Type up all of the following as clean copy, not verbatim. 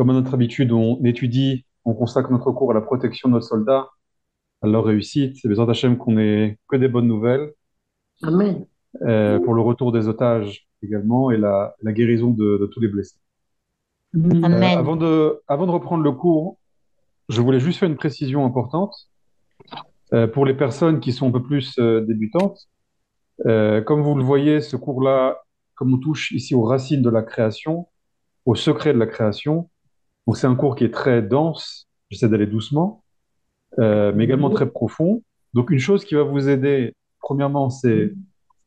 Comme à notre habitude, on étudie, on consacre notre cours à la protection de nos soldats, à leur réussite. C'est besoin d'Hachem qu'on ait que des bonnes nouvelles, Amen. pour le retour des otages également et la guérison de tous les blessés. Amen. Avant de reprendre le cours, je voulais juste faire une précision importante. Pour les personnes qui sont un peu plus débutantes, comme vous le voyez, ce cours-là, comme on touche ici aux racines de la création, au secret de la création, donc c'est un cours qui est très dense, j'essaie d'aller doucement, mais également très profond. Donc, une chose qui va vous aider, premièrement, c'est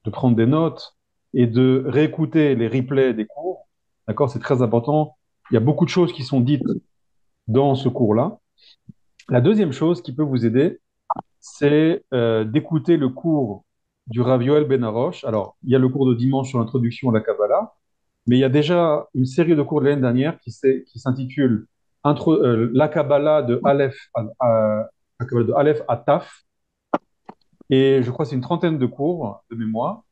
de prendre des notes et de réécouter les replays des cours. D'accord? C'est très important. Il y a beaucoup de choses qui sont dites dans ce cours-là. La deuxième chose qui peut vous aider, c'est d'écouter le cours du Rav Yoel Ben Arosh. Alors, il y a le cours de dimanche sur l'introduction à la Kabbalah, mais il y a déjà une série de cours de l'année dernière qui s'intitule La Kabbalah de La Kabbalah de Aleph à Taf. Et je crois que c'est une trentaine de cours de mémoire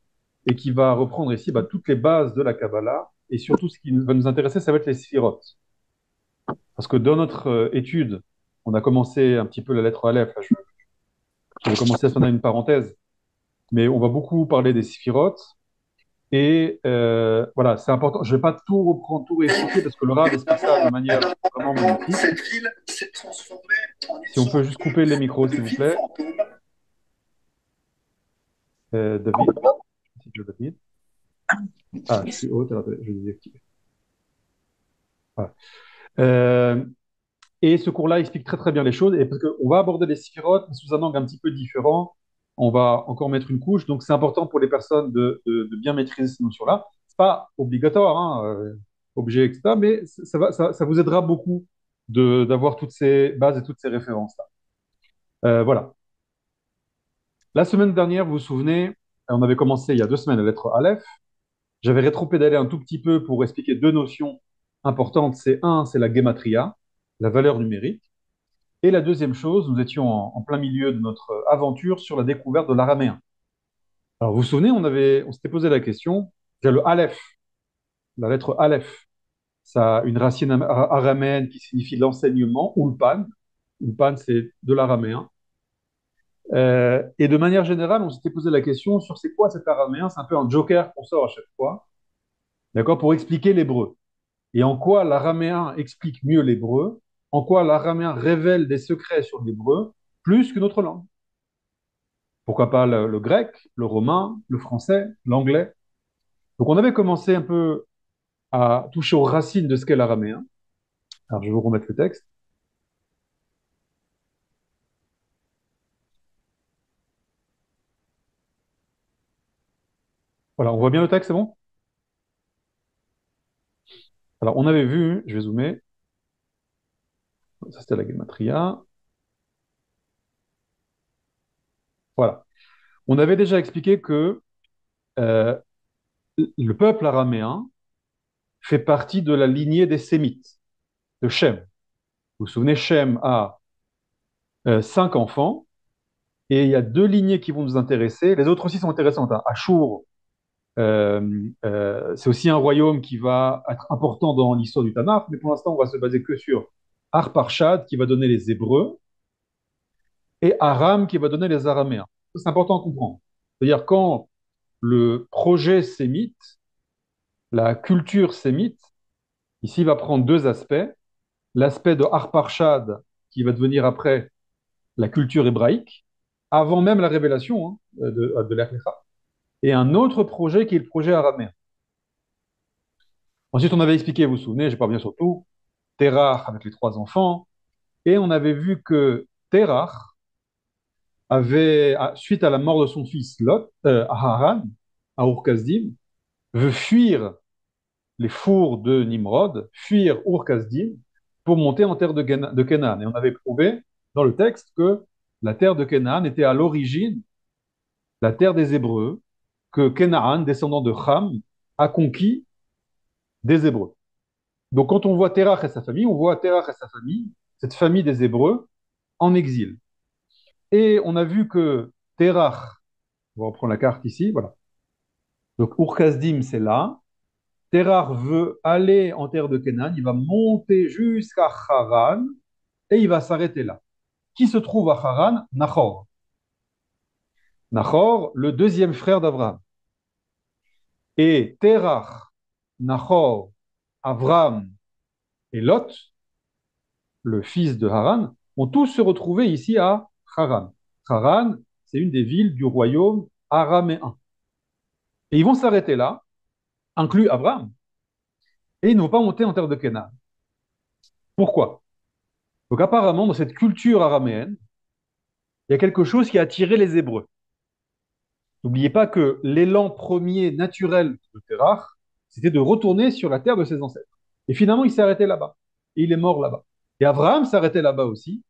et qui va reprendre ici toutes les bases de la Kabbalah. Et surtout, ce qui va nous intéresser, ça va être les sphirotes. Parce que dans notre étude, on a commencé un petit peu la lettre Aleph. Là, je vais commencer à faire une parenthèse. Mais on va beaucoup parler des sphirotes. Et voilà, c'est important. Je ne vais pas tout reprendre, tout réexpliquer parce que le Rav explique ça de manière vraiment magnifique. Cette ville s'est transformée en une Si on peut sorte juste couper les micros, de s'il vous ville plaît. fantôme. David, si tu veux, David. Ah, je suis haute, alors, attendez, je vais désactiver. Voilà. Euh, Et ce cours-là explique très très bien les choses. Et parce qu'on va aborder les sphirotes mais sous un angle un petit peu différent, on va encore mettre une couche. Donc c'est important pour les personnes de bien maîtriser ces notions-là. C'est pas obligatoire, hein, objet, etc. Mais ça vous aidera beaucoup d'avoir toutes ces bases et toutes ces références-là. Voilà. La semaine dernière, vous vous souvenez, on avait commencé il y a 2 semaines la lettre Aleph. J'avais rétropédalé un tout petit peu pour expliquer deux notions importantes. C'est la gematria, la valeur numérique. Et la deuxième chose, nous étions en plein milieu de notre aventure sur la découverte de l'araméen. Alors, vous vous souvenez, on s'était posé la question, il y a le Aleph, la lettre Aleph, ça a une racine araméenne qui signifie l'enseignement, ulpan. Ulpan, c'est de l'araméen. Et de manière générale, on s'était posé la question sur c'est quoi cet araméen. C'est un peu un joker qu'on sort à chaque fois, d'accord, pour expliquer l'hébreu. Et en quoi l'araméen explique mieux l'hébreu, en quoi l'araméen révèle des secrets sur l'hébreu, plus qu'une autre langue. Pourquoi pas le grec, le romain, le français, l'anglais. Donc on avait commencé un peu à toucher aux racines de ce qu'est l'araméen. Alors je vais vous remettre le texte. Voilà, on voit bien le texte, c'est bon? Alors on avait vu, je vais zoomer, ça c'était la gematria. Voilà. On avait déjà expliqué que euh, le peuple araméen fait partie de la lignée des Sémites, de Shem. Vous vous souvenez, Shem a 5 enfants, et il y a deux lignées qui vont nous intéresser. Les autres aussi sont intéressantes, hein. Ashur, c'est aussi un royaume qui va être important dans l'histoire du Tanakh, mais pour l'instant, on va se baser que sur Arparchad, qui va donner les Hébreux, et Aram, qui va donner les Araméens. C'est important à comprendre. C'est-à-dire quand le projet sémite, la culture sémite, ici va prendre deux aspects. L'aspect de Arparchad, qui va devenir après la culture hébraïque, avant même la révélation, hein, de l'Echlecha, et un autre projet qui est le projet araméen. Ensuite, on avait expliqué, vous vous souvenez, je ne vais pas bien sur tout, Terach avec les 3 enfants, et on avait vu que Terach avait, suite à la mort de son fils Lot, Haran, à Ur-Kasdim, veut fuir les fours de Nimrod, fuir Ur-Kasdim, pour monter en terre de Canaan. Et on avait prouvé dans le texte que la terre de Canaan était à l'origine la terre des Hébreux, que Canaan, descendant de Ham, a conquis des Hébreux. Donc quand on voit Terach et sa famille, on voit Terach et sa famille, cette famille des Hébreux, en exil. Et on a vu que Terach, on va reprendre la carte ici, voilà. Donc Ur-Kasdim, c'est là. Terah veut aller en terre de Canaan, il va monter jusqu'à Haran et il va s'arrêter là. Qui se trouve à Haran? Nahor. Nahor, le deuxième frère d'Abraham. Et Terah, Nahor, Abraham et Lot, le fils de Haran, ont tous se retrouvés ici à Haran. Haran, c'est une des villes du royaume araméen. Et ils vont s'arrêter là, inclus Abraham, et ils ne vont pas monter en terre de Canaan. Pourquoi? Donc apparemment, dans cette culture araméenne, il y a quelque chose qui a attiré les Hébreux. N'oubliez pas que l'élan premier naturel de Terach, c'était de retourner sur la terre de ses ancêtres. Et finalement, il s'est arrêté là-bas. Et il est mort là-bas. Et Abraham s'est arrêté là-bas aussi.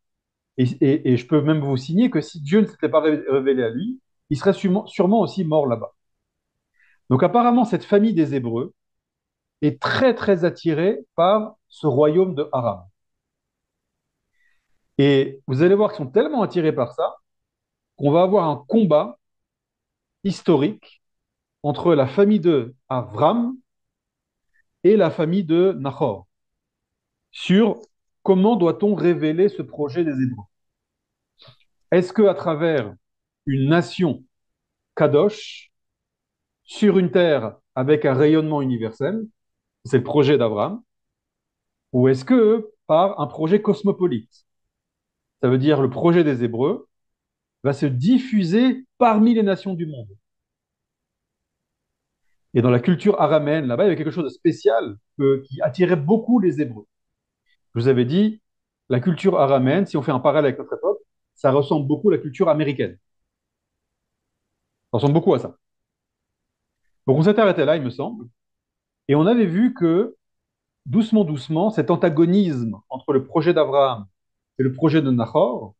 Et je peux même vous signer que si Dieu ne s'était pas révélé à lui, il serait sûrement aussi mort là-bas. Donc apparemment, cette famille des Hébreux est très très attirée par ce royaume de Haran. Et vous allez voir qu'ils sont tellement attirés par ça qu'on va avoir un combat historique entre la famille de Avram et la famille de Nahor sur comment doit-on révéler ce projet des Hébreux. Est-ce qu'à travers une nation kadosh sur une terre avec un rayonnement universel, c'est le projet d'Abraham, ou est-ce que par un projet cosmopolite, ça veut dire le projet des Hébreux, va se diffuser parmi les nations du monde. Et dans la culture araméenne, là-bas, il y avait quelque chose de spécial qui attirait beaucoup les Hébreux. Je vous avais dit, la culture araméenne, si on fait un parallèle avec notre époque, ça ressemble beaucoup à la culture américaine. Ça ressemble beaucoup à ça. Donc on s'était arrêté là, il me semble, et on avait vu que doucement, doucement, cet antagonisme entre le projet d'Abraham et le projet de Nahor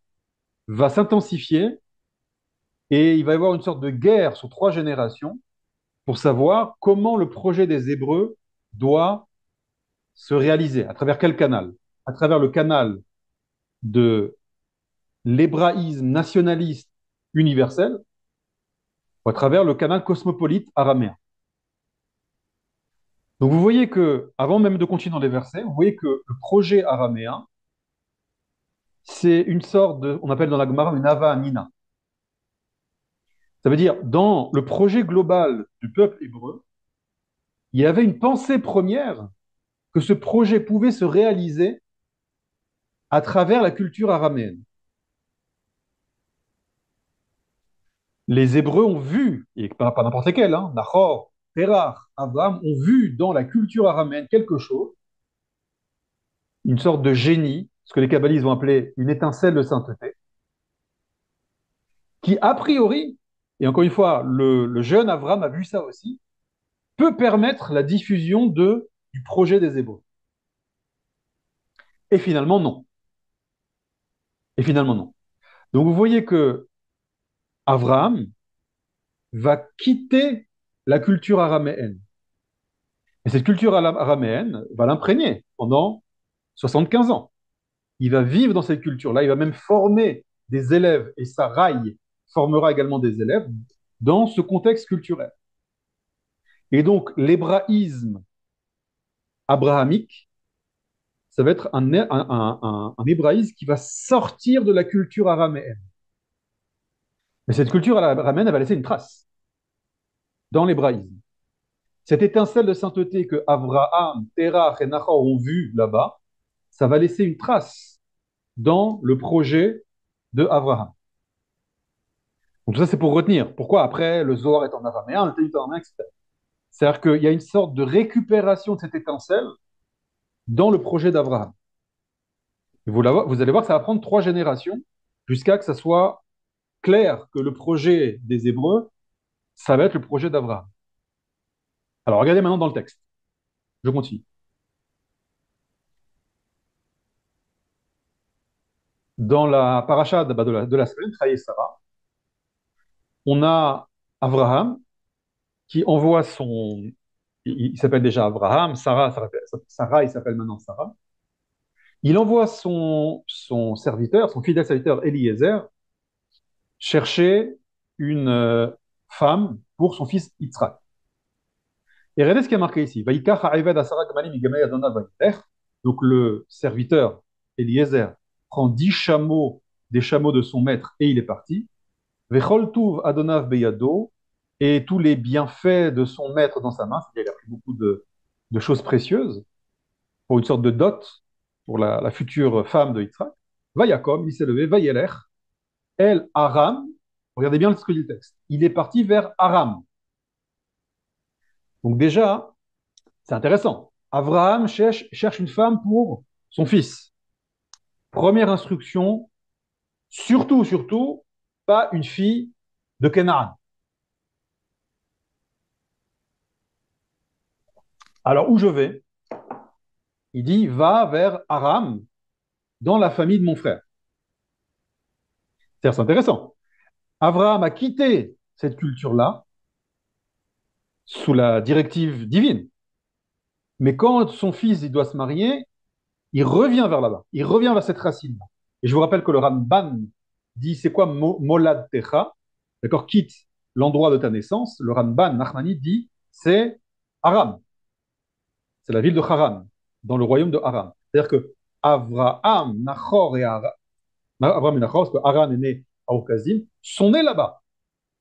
va s'intensifier et il va y avoir une sorte de guerre sur 3 générations pour savoir comment le projet des Hébreux doit se réaliser, à travers quel canal? À travers le canal de l'hébraïsme nationaliste universel ou à travers le canal cosmopolite araméen. Donc vous voyez que, avant même de continuer dans les versets, vous voyez que le projet araméen, c'est une sorte de, on appelle dans la Gemara une Hava Amina. Ça veut dire, dans le projet global du peuple hébreu, il y avait une pensée première que ce projet pouvait se réaliser à travers la culture araméenne. Les Hébreux ont vu, et pas n'importe lesquels, hein, Nahor, Terach, Abraham, ont vu dans la culture araméenne quelque chose, une sorte de génie, ce que les kabbalistes vont appeler une étincelle de sainteté, qui a priori, et encore une fois, le jeune Abraham a vu ça aussi, peut permettre la diffusion du projet des Hébreux. Et finalement, non. Et finalement, non. Donc vous voyez que Abraham va quitter la culture araméenne. Et cette culture araméenne va l'imprégner pendant 75 ans. Il va vivre dans cette culture-là, il va même former des élèves, et Sarai formera également des élèves dans ce contexte culturel. Et donc, l'hébraïsme abrahamique, ça va être un hébraïsme qui va sortir de la culture araméenne. Mais cette culture araméenne, elle va laisser une trace dans l'hébraïsme. Cette étincelle de sainteté que Abraham, Terach et Nahor ont vue là-bas, ça va laisser une trace dans le projet de Abraham. Donc tout ça, c'est pour retenir. Pourquoi après, le Zohar est en araméen, le Talmud en araméen, etc. C'est-à-dire qu'il y a une sorte de récupération de cette étincelle dans le projet d'Abraham. Vous allez voir que ça va prendre 3 générations jusqu'à que ça soit clair que le projet des Hébreux, ça va être le projet d'Abraham. Alors regardez maintenant dans le texte. Je continue. Dans la paracha de la semaine, Chayei Sarah, on a Abraham qui envoie son... Il s'appelle déjà Abraham, Sarah, il s'appelle maintenant Sarah. Il envoie son serviteur, son fidèle serviteur Eliezer, chercher une femme pour son fils Yitzhak. Et regardez ce qui est marqué ici. Vaïkach ha'eved asara gmalim igamei Adonav vayilech. Donc le serviteur, Eliezer, prend 10 chameaux des chameaux de son maître et il est parti. Vechol tuv Adonav beyado. Et tous les bienfaits de son maître dans sa main, c'est-à-dire qu'il a pris beaucoup de choses précieuses pour une sorte de dot pour la future femme de Yitzhak. Vayakom, il s'est levé, Vayelech, El Aram. Regardez bien ce que dit le texte. Il est parti vers Aram. Donc déjà, c'est intéressant. Abraham cherche une femme pour son fils. Première instruction, surtout, pas une fille de Canaan. Alors où je vais? Il dit, va vers Aram, dans la famille de mon frère. C'est intéressant. Abraham a quitté cette culture-là sous la directive divine. Mais quand son fils il doit se marier, il revient vers là-bas. Il revient vers cette racine-là. Et je vous rappelle que le Ramban dit c'est quoi Molad Techa? D'accord, quitte l'endroit de ta naissance. Le Ramban Nachmani dit c'est Aram. C'est la ville de Haran, dans le royaume de Haran. C'est-à-dire que Avraham, Nachor et Haran, Abraham et Nachor, parce que Haran est né à Okazim, sont nés là-bas.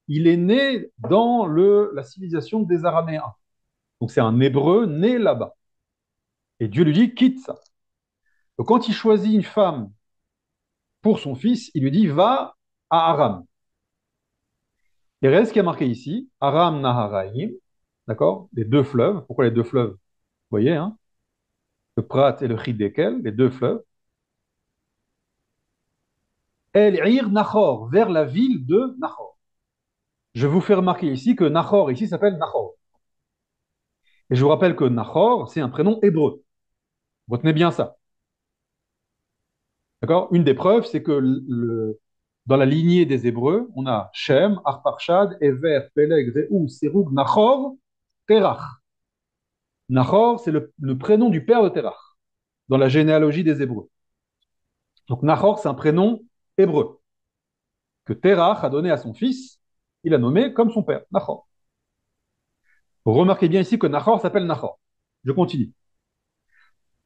Il est né dans la civilisation des Araméens. Donc c'est un Hébreu né là-bas. Et Dieu lui dit quitte ça. Donc quand il choisit une femme pour son fils, il lui dit va à Aram. Et regardez ce qui est marqué ici, Aram Naharaim, d'accord? Les deux fleuves. Pourquoi les deux fleuves? Vous voyez, hein? Le Prat et le Hidekel, les deux fleuves. El Ir Nachor, vers la ville de Nachor. Je vous fais remarquer ici que Nachor ici s'appelle Nachor. Et je vous rappelle que Nachor, c'est un prénom hébreu. Retenez bien ça. D'accord? Une des preuves, c'est que dans la lignée des Hébreux, on a Shem, Arpachshad, Ever, Peleg, Réou, Serug, Nachor, Terach. Nachor, c'est le prénom du père de Terach, dans la généalogie des Hébreux. Donc Nachor, c'est un prénom hébreu, que Terach a donné à son fils, il a nommé comme son père, Nachor. Remarquez bien ici que Nachor s'appelle Nachor. Je continue.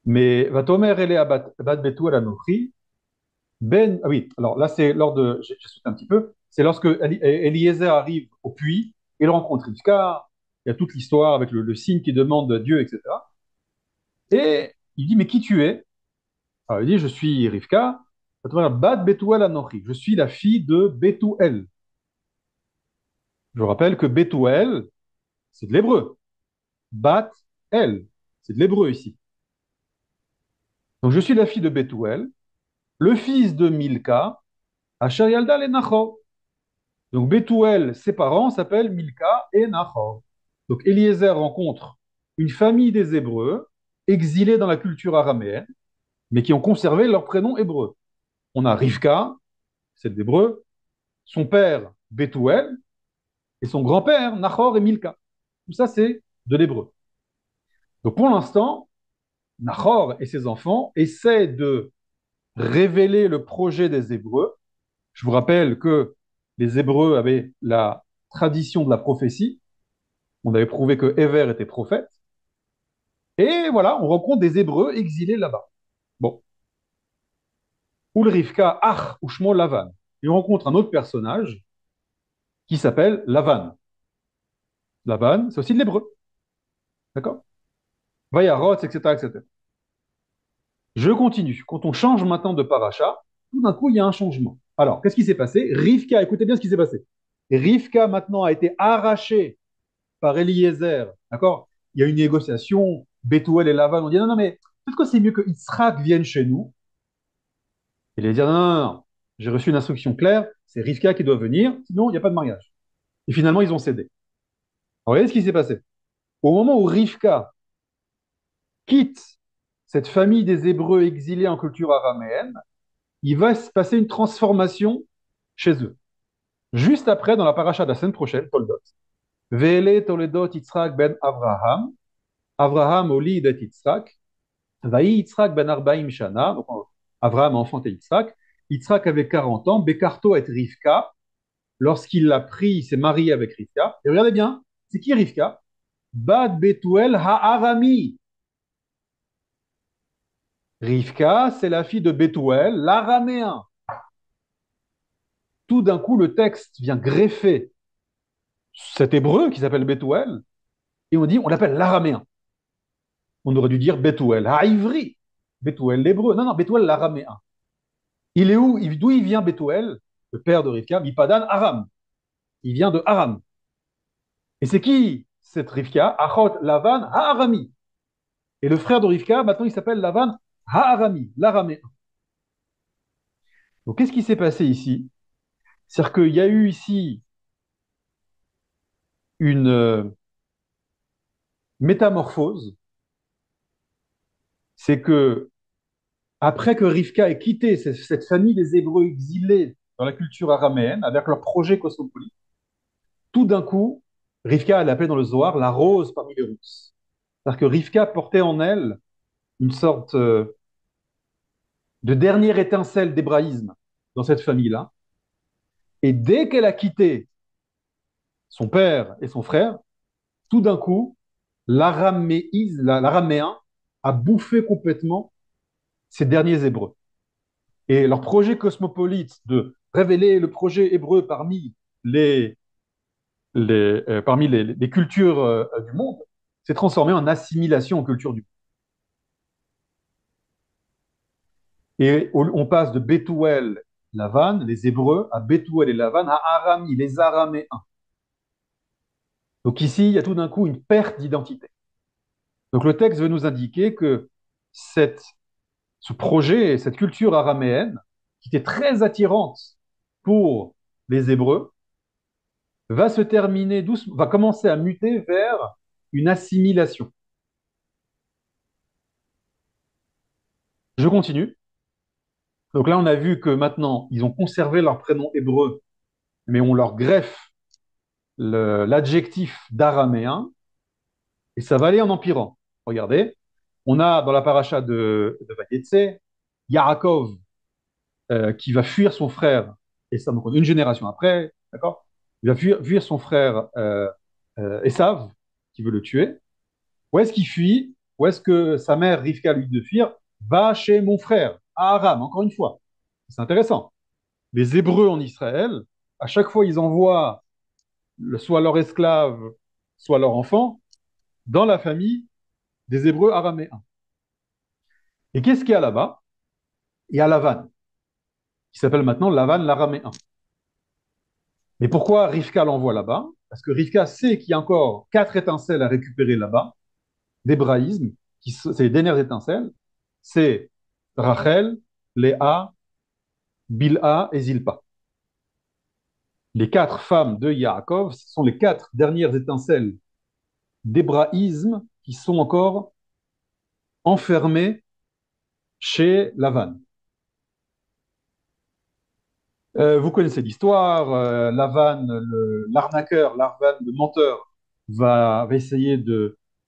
Mais Vatomer ele abad betu el anochi, ben, ah oui, alors là c'est lors de, j'ai sauté un petit peu, c'est lorsque Eliezer arrive au puits, il rencontre Rivka, il y a toute l'histoire avec le signe qui demande à Dieu, etc. Et il dit, mais qui tu es? Alors il dit, je suis Rivka, Bad Betuel Anochi, je suis la fille de Betuel. Je vous rappelle que Betuel, c'est de l'hébreu. Bat El, c'est de l'hébreu ici. Donc je suis la fille de Betuel, le fils de Milka, Asher Yalda et Nachor. Donc Betuel, ses parents s'appellent Milka et Nachor. Donc Eliezer rencontre une famille des Hébreux, exilés dans la culture araméenne, mais qui ont conservé leur prénom hébreu. On a Rivka, c'est l'hébreu, son père Betuel, et son grand-père Nachor et Milka. Tout ça, c'est de l'hébreu. Donc pour l'instant, Nachor et ses enfants essaient de révéler le projet des Hébreux. Je vous rappelle que les Hébreux avaient la tradition de la prophétie. On avait prouvé que Ever était prophète. Et voilà, on rencontre des Hébreux exilés là-bas. Bon. Ulrivka Ach Ushmo Lavan. Et on rencontre un autre personnage qui s'appelle Lavan. Lavan, c'est aussi de l'hébreu. D'accord? Vayarot, etc., etc. Je continue. Quand on change maintenant de paracha, tout d'un coup, il y a un changement. Alors, qu'est-ce qui s'est passé? Rivka, écoutez bien ce qui s'est passé. Rivka, maintenant, a été arrachée par Eliezer. D'accord? Il y a une négociation. Bethuel et Lavan ont dit non, non, mais peut-être que c'est mieux que Yitzhak vienne chez nous. Eliezer, non, non, non, non. J'ai reçu une instruction claire. C'est Rivka qui doit venir. Sinon, il n'y a pas de mariage. Et finalement, ils ont cédé. Alors, regardez ce qui s'est passé. Au moment où Rivka quitte cette famille des Hébreux exilés en culture araméenne, il va se passer une transformation chez eux. Juste après, dans la paracha de la semaine prochaine, Toldot, Vele Toledot Yitzhak ben Avraham, Avraham olid et Yitzhak, Vaï Yitzhak ben Arbaim Shana, donc Avraham a enfanté Yitzhak, Yitzhak avait 40 ans, Bekarto et Rivka, lorsqu'il l'a pris, il s'est marié avec Rivka, et regardez bien, c'est qui Rivka? Bad Betuel Ha'arami. Rivka, c'est la fille de Betuel, l'araméen. Tout d'un coup, le texte vient greffer cet hébreu qui s'appelle Betuel, et on l'appelle l'araméen. On aurait dû dire Betuel, Haïvri. Betuel, l'hébreu. Non, non, Betuel, l'araméen. Il est où? D'où il vient Betuel, le père de Rivka? Mipadan Aram. Il vient de Aram. Et c'est qui cette Rivka? Achot Lavan Ha'arami. Et le frère de Rivka, maintenant, il s'appelle Lavan Ha'arami, l'araméen. Donc, qu'est-ce qui s'est passé ici? C'est-à-dire qu'il y a eu ici une métamorphose. C'est que après que Rivka ait quitté cette famille des Hébreux exilés dans la culture araméenne avec leur projet cosmopolite, tout d'un coup, Rivka, elle appelait dans le Zohar la rose parmi les rousses. C'est-à-dire que Rivka portait en elle une sorte de dernière étincelle d'hébraïsme dans cette famille-là. Et dès qu'elle a quitté son père et son frère, tout d'un coup, l'araméen a bouffé complètement ces derniers Hébreux. Et leur projet cosmopolite de révéler le projet hébreu les, parmi les cultures du monde s'est transformé en assimilation aux cultures du monde. Et on passe de Bethuel, Lavan, les Hébreux, à Bethuel et Lavan, à Arami, les Araméens. Donc ici, il y a tout d'un coup une perte d'identité. Donc le texte veut nous indiquer que ce projet, cette culture araméenne, qui était très attirante pour les Hébreux, va se terminer doucement, va commencer à muter vers une assimilation. Je continue. Donc là, on a vu que maintenant, ils ont conservé leur prénom hébreu, mais on leur greffe l'adjectif d'araméen, et ça va aller en empirant. Regardez, on a dans la paracha de Vayetse, Yaakov qui va fuir son frère, et ça, donc une génération après, d'accord? Il va fuir son frère Esav, qui veut le tuer. Où est-ce qu'il fuit? Où est-ce que sa mère Rivka lui dit de fuir? Va chez mon frère, à Aram, encore une fois. C'est intéressant. Les Hébreux en Israël, à chaque fois, ils envoient soit leur esclave, soit leur enfant dans la famille des Hébreux araméens. Et qu'est-ce qu'il y a là-bas? Il y a Lavan, qui s'appelle maintenant Lavan l'araméen. Mais pourquoi Rivka l'envoie là-bas? Parce que Rivka sait qu'il y a encore 4 étincelles à récupérer là-bas, d'hébraïsme, c'est les dernières étincelles. C'est Rachel, Léa, Bilha et Zilpa. Les 4 femmes de Yaakov, ce sont les 4 dernières étincelles d'hébraïsme qui sont encore enfermées chez Lavan. Vous connaissez l'histoire, Lavan, l'arnaqueur, Lavan, le menteur, va essayer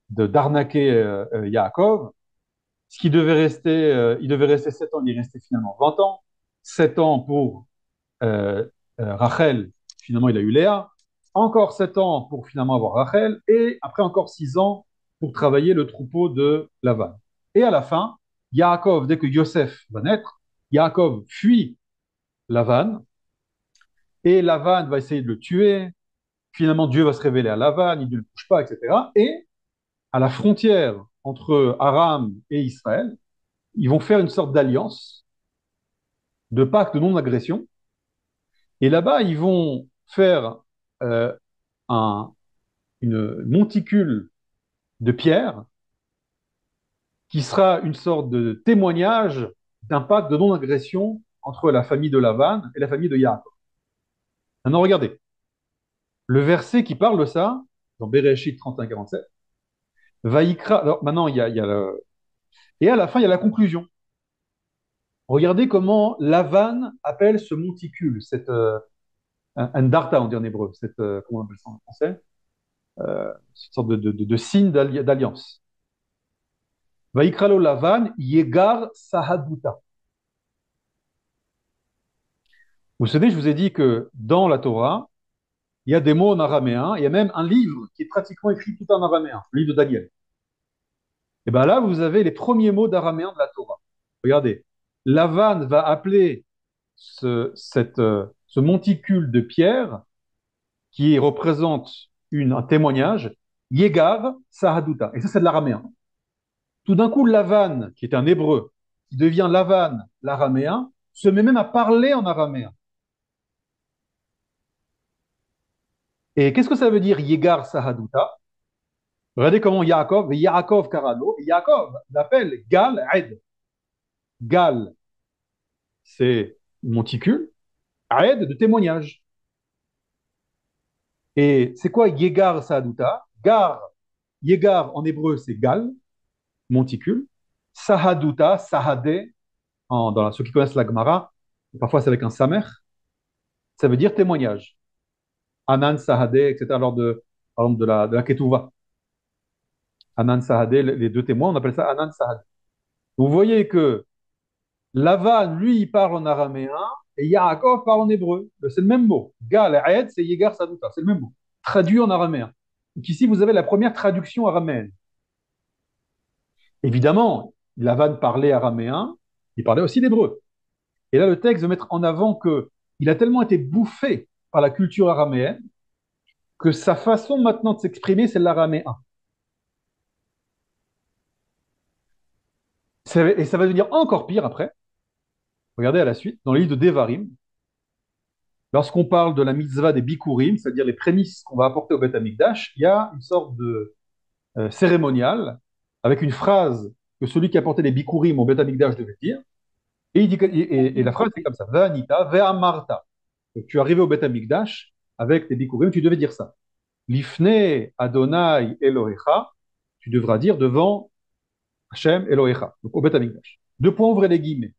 d'arnaquer Yaakov. Ce qui devait rester, il devait rester 7 ans, il est resté finalement 20 ans. 7 ans pour euh, Rachel, finalement il a eu Léa. Encore 7 ans pour finalement avoir Rachel. Et après encore 6 ans pour travailler le troupeau de Lavan. Et à la fin, Yaakov, dès que Yosef va naître, Yaakov fuit Lavan. Et Lavan va essayer de le tuer. Finalement, Dieu va se révéler à Lavan, il ne le touche pas, etc. Et à la frontière entre Aram et Israël, ils vont faire une sorte d'alliance, de pacte de non-agression. Et là-bas, ils vont faire euh, un, une monticule de pierre qui sera une sorte de témoignage d'un pacte de non-agression entre la famille de Lavan et la famille de Yaakov. Maintenant, regardez, le verset qui parle de ça, dans Bereshit 31-47, Vaïkra, alors maintenant, et à la fin, il y a la conclusion. Regardez comment Lavan appelle ce monticule, un darta, on dit en hébreu, comment on appelle ça en français? Cette sorte de signe d'alliance. Vaikralo Lavan, Yegar Sahaduta. Vous savez, je vous ai dit que dans la Torah, il y a des mots en araméen, il y a même un livre qui est pratiquement écrit tout en araméen, le livre de Daniel. Et bien là, vous avez les premiers mots d'araméen de la Torah. Regardez, Lavan va appeler ce monticule de pierre qui représente un témoignage, Yegar Sahaduta. Et ça, c'est de l'araméen. Tout d'un coup, Lavan, qui est un hébreu, qui devient Lavan, l'araméen, se met même à parler en araméen. Et qu'est-ce que ça veut dire Yegar Sahaduta? Regardez comment Yaakov Karalo, Yaakov l'appelle Gal Aed. Gal, c'est monticule, Aed de témoignage. Et c'est quoi Yegar Sahaduta? Yegar en hébreu, c'est Gal, monticule. Sahaduta, Sahade, ceux qui connaissent la Gemara, parfois c'est avec un Samer, ça veut dire témoignage. Anan Sahade, etc. Lors par exemple, de la Ketouva. Anan Sahade, les deux témoins, on appelle ça Anan Sahade. Vous voyez que Lavan, lui, il parle en araméen et Yaakov parle en hébreu. C'est le même mot. Gal, Aed, c'est Yegar Saduta, c'est le même mot. Traduit en araméen. Donc ici, vous avez la première traduction araméenne. Évidemment, Lavan parlait araméen, il parlait aussi l'hébreu. Et là, le texte veut mettre en avant que il a tellement été bouffé par la culture araméenne que sa façon maintenant de s'exprimer, c'est l'araméen. Et ça va devenir encore pire après. Regardez à la suite, dans le livre de Devarim, lorsqu'on parle de la mitzvah des bikurim, c'est-à-dire les prémices qu'on va apporter au Beth Amikdash, il y a une sorte de cérémonial avec une phrase que celui qui apportait les bikurim au Beth Amikdash devait dire. Et, et la phrase c'est comme ça, Ve'anita, ve'amarta. Donc, tu es arrivé au Beth Amikdash avec tes bikurim, tu devais dire ça. Lifne Adonai Elohecha, tu devras dire devant Hashem Elohecha, donc au Beth Amikdash. Deux points, ouvrez les guillemets.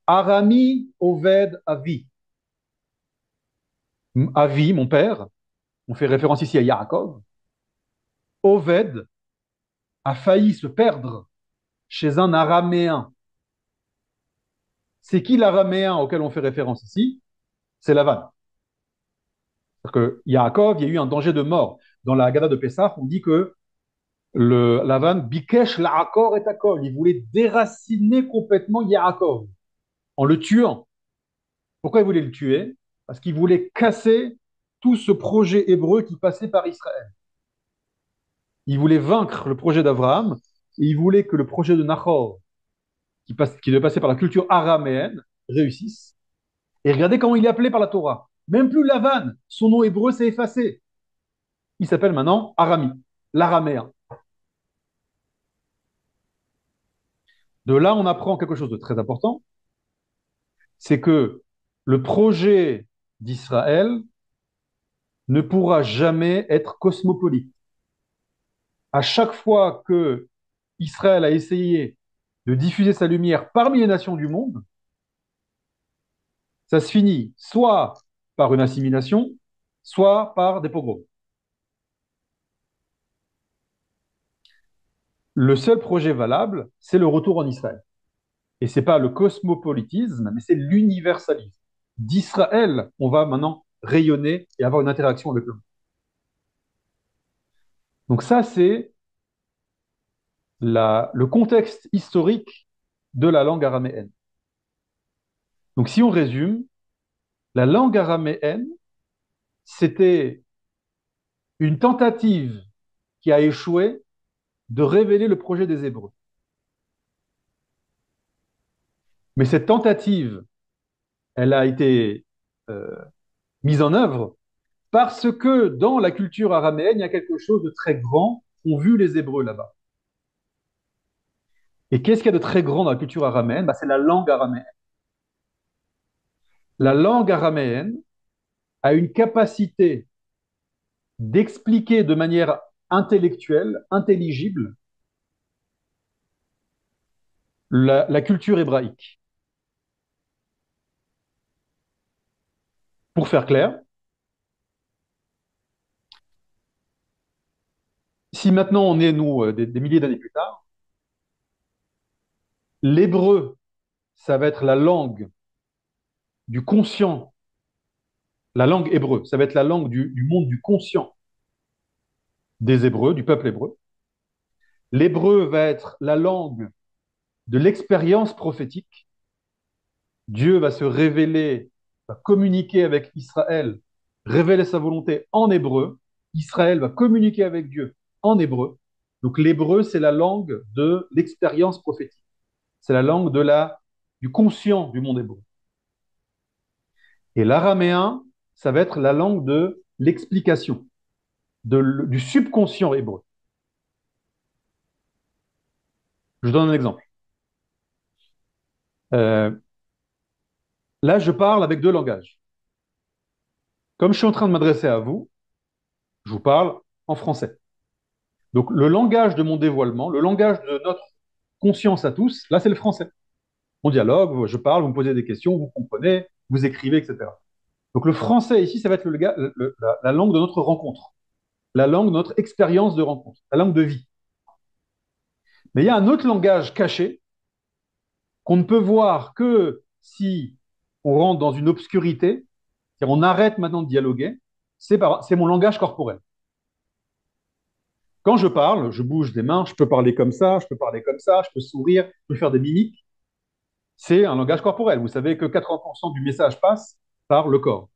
Arami Oved Avi. Avi, mon père, on fait référence ici à Yaakov. Oved a failli se perdre chez un araméen. C'est qui l'araméen auquel on fait référence ici? C'est Lavan. C'est-à-dire que Yaakov, il y a eu un danger de mort. Dans la Haggadah de Pessah, on dit que Lavan, Bikesh Laakor et Akol, il voulait déraciner complètement Yaakov en le tuant. Pourquoi il voulait le tuer? Parce qu'il voulait casser tout ce projet hébreu qui passait par Israël. Il voulait vaincre le projet d'Abraham et il voulait que le projet de Nahor, qui devait passer par la culture araméenne, réussisse. Et regardez comment il est appelé par la Torah. Même plus Lavan, son nom hébreu s'est effacé. Il s'appelle maintenant Arami, l'araméen. De là, on apprend quelque chose de très important, c'est que le projet d'Israël ne pourra jamais être cosmopolite. À chaque fois que Israël a essayé de diffuser sa lumière parmi les nations du monde, ça se finit soit par une assimilation, soit par des pogroms. Le seul projet valable, c'est le retour en Israël. Et ce n'est pas le cosmopolitisme, mais c'est l'universalisme. D'Israël, on va maintenant rayonner et avoir une interaction avec le monde. Donc ça, c'est le contexte historique de la langue araméenne. Donc si on résume, la langue araméenne, c'était une tentative qui a échoué de révéler le projet des Hébreux. Mais cette tentative, elle a été euh, mise en œuvre parce que dans la culture araméenne, il y a quelque chose de très grand qu'ont vu les Hébreux là-bas. Et qu'est-ce qu'il y a de très grand dans la culture araméenne? C'est la langue araméenne. La langue araméenne a une capacité d'expliquer de manière intellectuelle, intelligible, la culture hébraïque. Pour faire clair, si maintenant on est, nous, des milliers d'années plus tard, l'hébreu, ça va être la langue du conscient la langue hébreu. Ça va être la langue du monde du conscient des Hébreux, du peuple hébreu. L'hébreu va être la langue de l'expérience prophétique. Dieu va se révéler, va communiquer avec Israël, révéler sa volonté en hébreu. Israël va communiquer avec Dieu en hébreu. Donc l'hébreu, c'est la langue de l'expérience prophétique. C'est la langue du conscient du monde hébreu. Et l'araméen, ça va être la langue de l'explication, du subconscient hébreu. Je vous donne un exemple. Euh, Là, je parle avec deux langages. Comme je suis en train de m'adresser à vous, je vous parle en français. Donc, le langage de mon dévoilement, le langage de notre conscience à tous, là, c'est le français. On dialogue, je parle, vous me posez des questions, vous comprenez, vous écrivez, etc. Donc, le français ici, ça va être la langue de notre rencontre, la langue de notre expérience de rencontre, la langue de vie. Mais il y a un autre langage caché qu'on ne peut voir que si on rentre dans une obscurité, c'est-à-dire on arrête maintenant de dialoguer, c'est mon langage corporel. Quand je parle, je bouge des mains, je peux parler comme ça, je peux parler comme ça, je peux sourire, je peux faire des mimiques. C'est un langage corporel. Vous savez que 80% du message passe par le corps.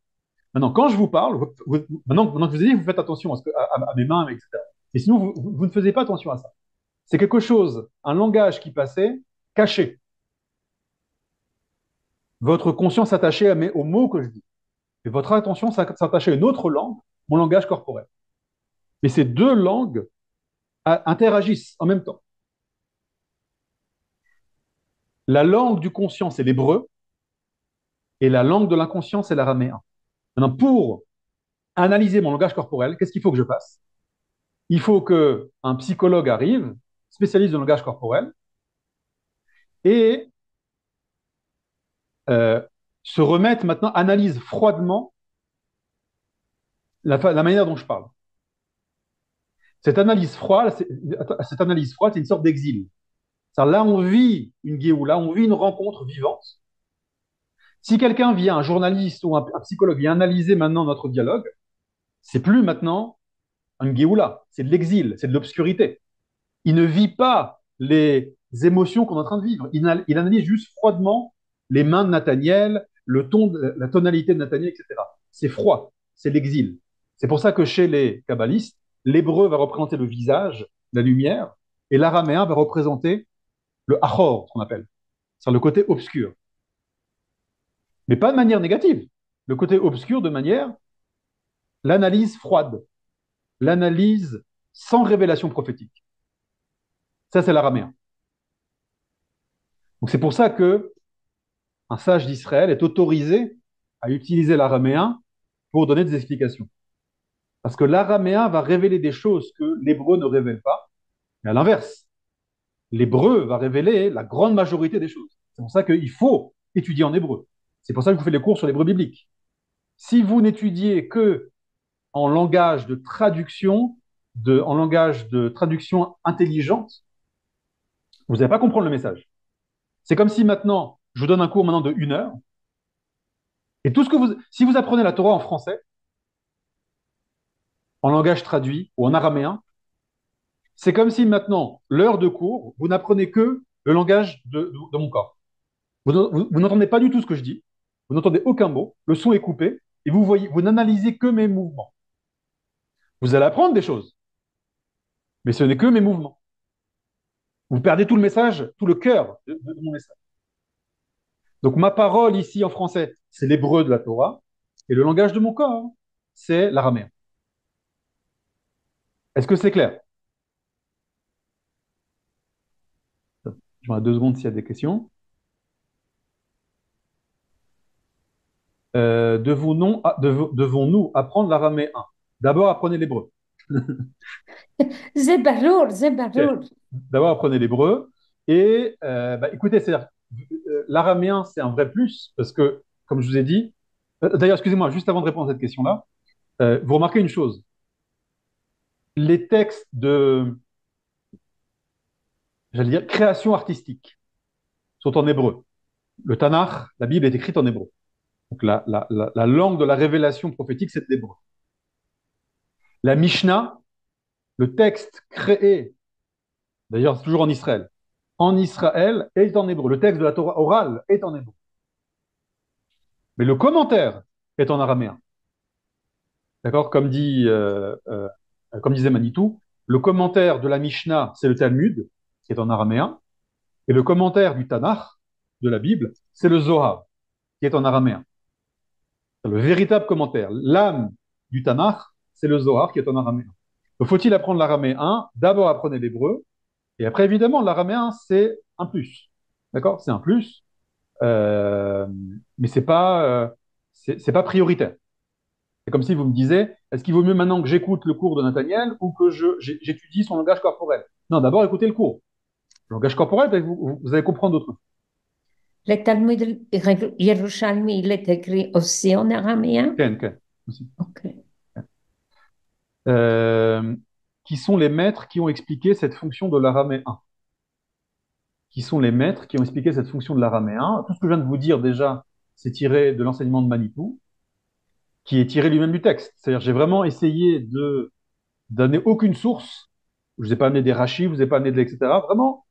Maintenant, quand je vous parle, maintenant que vous avez dit, vous faites attention à mes mains, etc. Et sinon, vous ne faisiez pas attention à ça. C'est quelque chose, un langage qui passait caché. Votre conscience attachée aux mots que je dis. Et votre attention s'attachait à une autre langue, mon langage corporel. Mais ces deux langues interagissent en même temps. La langue du conscient, c'est l'hébreu, et la langue de l'inconscient, c'est l'araméen. Maintenant, pour analyser mon langage corporel, qu'est-ce qu'il faut que je fasse? Il faut qu'un psychologue arrive, spécialiste de langage corporel, et euh, se remette maintenant, analyse froidement la manière dont je parle. Cette analyse froide, c'est une sorte d'exil. Là, on vit une Géoula, on vit une rencontre vivante. Si quelqu'un vient, un journaliste ou un psychologue vient analyser maintenant notre dialogue, c'est plus maintenant une Géoula, c'est de l'exil, c'est de l'obscurité. Il ne vit pas les émotions qu'on est en train de vivre. Il analyse juste froidement les mains de Nathaniel, le ton, la tonalité de Nathaniel, etc. C'est froid, c'est l'exil. C'est pour ça que chez les kabbalistes, l'hébreu va représenter le visage, la lumière, et l'araméen va représenter le achor, ce qu'on appelle, c'est-à-dire le côté obscur. Mais pas de manière négative. Le côté obscur de manière, l'analyse froide, l'analyse sans révélation prophétique. Ça, c'est l'araméen. Donc c'est pour ça que un sage d'Israël est autorisé à utiliser l'araméen pour donner des explications. Parce que l'araméen va révéler des choses que l'hébreu ne révèle pas, mais à l'inverse, l'hébreu va révéler la grande majorité des choses. C'est pour ça qu'il faut étudier en hébreu. C'est pour ça que je vous fais les cours sur l'hébreu biblique. Si vous n'étudiez que en langage de traduction, en langage de traduction intelligente, vous n'allez pas comprendre le message. C'est comme si maintenant, je vous donne un cours maintenant de 1 heure, et si vous apprenez la Torah en français, en langage traduit ou en araméen, c'est comme si maintenant, l'heure de cours, vous n'apprenez que le langage de mon corps. Vous n'entendez pas du tout ce que je dis, vous n'entendez aucun mot, le son est coupé, et vous n'analysez que mes mouvements. Vous allez apprendre des choses, mais ce n'est que mes mouvements. Vous perdez tout le message, tout le cœur de mon message. Donc ma parole ici en français, c'est l'hébreu de la Torah, et le langage de mon corps, c'est l'araméen. Est-ce que c'est clair? Je vais 2 secondes s'il y a des questions. Devons-nous apprendre l'araméen? D'abord, apprenez l'hébreu. C'est Ok. D'abord, apprenez l'hébreu. Et écoutez, l'araméen, c'est un vrai plus parce que, comme je vous ai dit, d'ailleurs, excusez-moi, juste avant de répondre à cette question-là, vous remarquez une chose. Les textes j'allais dire, création artistique sont en hébreu. Le Tanakh, la Bible est écrite en hébreu. Donc la langue de la révélation prophétique, c'est l'hébreu. La Mishnah, le texte créé, d'ailleurs c'est toujours en Israël est en hébreu. Le texte de la Torah orale est en hébreu. Mais le commentaire est en araméen. D'accord? Comme disait Manitou, le commentaire de la Mishnah, c'est le Talmud, qui est en araméen, et le commentaire du Tanakh, de la Bible, c'est le Zohar, qui est en araméen. C'est le véritable commentaire. L'âme du Tanakh, c'est le Zohar, qui est en araméen. Donc, faut-il apprendre l'araméen? D'abord, apprenez l'hébreu, et après, évidemment, l'araméen, c'est un plus. D'accord? C'est un plus, euh, mais c'est pas prioritaire. C'est comme si vous me disiez, est-ce qu'il vaut mieux maintenant que j'écoute le cours de Nathaniel ou que j'étudie son langage corporel? Non, d'abord écoutez le cours. Le langage corporel, ben, vous allez comprendre d'autres choses. Le Talmud Yerushalmi, il est écrit aussi en araméen? Ken, aussi. Ok. Euh, qui sont les maîtres qui ont expliqué cette fonction de l'araméen? Qui sont les maîtres qui ont expliqué cette fonction de l'araméen? Tout ce que je viens de vous dire déjà, c'est tiré de l'enseignement de Manitou, qui est tiré lui-même du texte. C'est-à-dire, j'ai vraiment essayé de donner aucune source. Je vous ai pas amené des rachis, je vous ai pas amené de etc. Vraiment,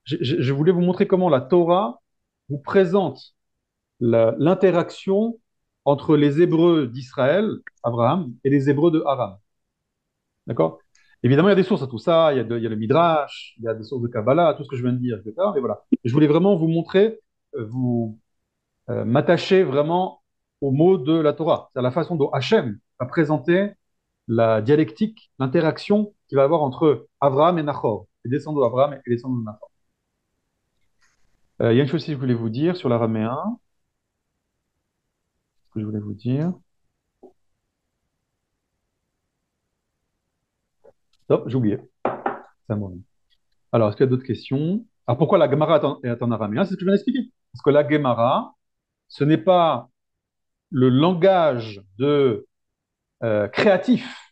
je voulais vous montrer comment la Torah vous présente l'interaction entre les Hébreux d'Israël, Abraham, et les Hébreux de Haran. D'accord? Évidemment, il y a des sources à tout ça, il y a le Midrash, il y a des sources de Kabbalah, tout ce que je viens de dire, etc. Mais voilà. Je voulais vraiment vous montrer, vous m'attacher vraiment aux mots de la Torah. C'est la façon dont Hachem a présenté la dialectique, l'interaction qu'il va y avoir entre Abraham et Nahor, les descendants d'Abraham et les descendants de Nahor. Il y a une chose que je voulais vous dire sur l'araméen, ce que je voulais vous dire. Hop, j'ai oublié. C'est un moment. Alors, est-ce qu'il y a d'autres questions? Alors, pourquoi la Gemara est en araméen? C'est ce que je viens d'expliquer. Parce que la Gemara, ce n'est pas le langage créatif,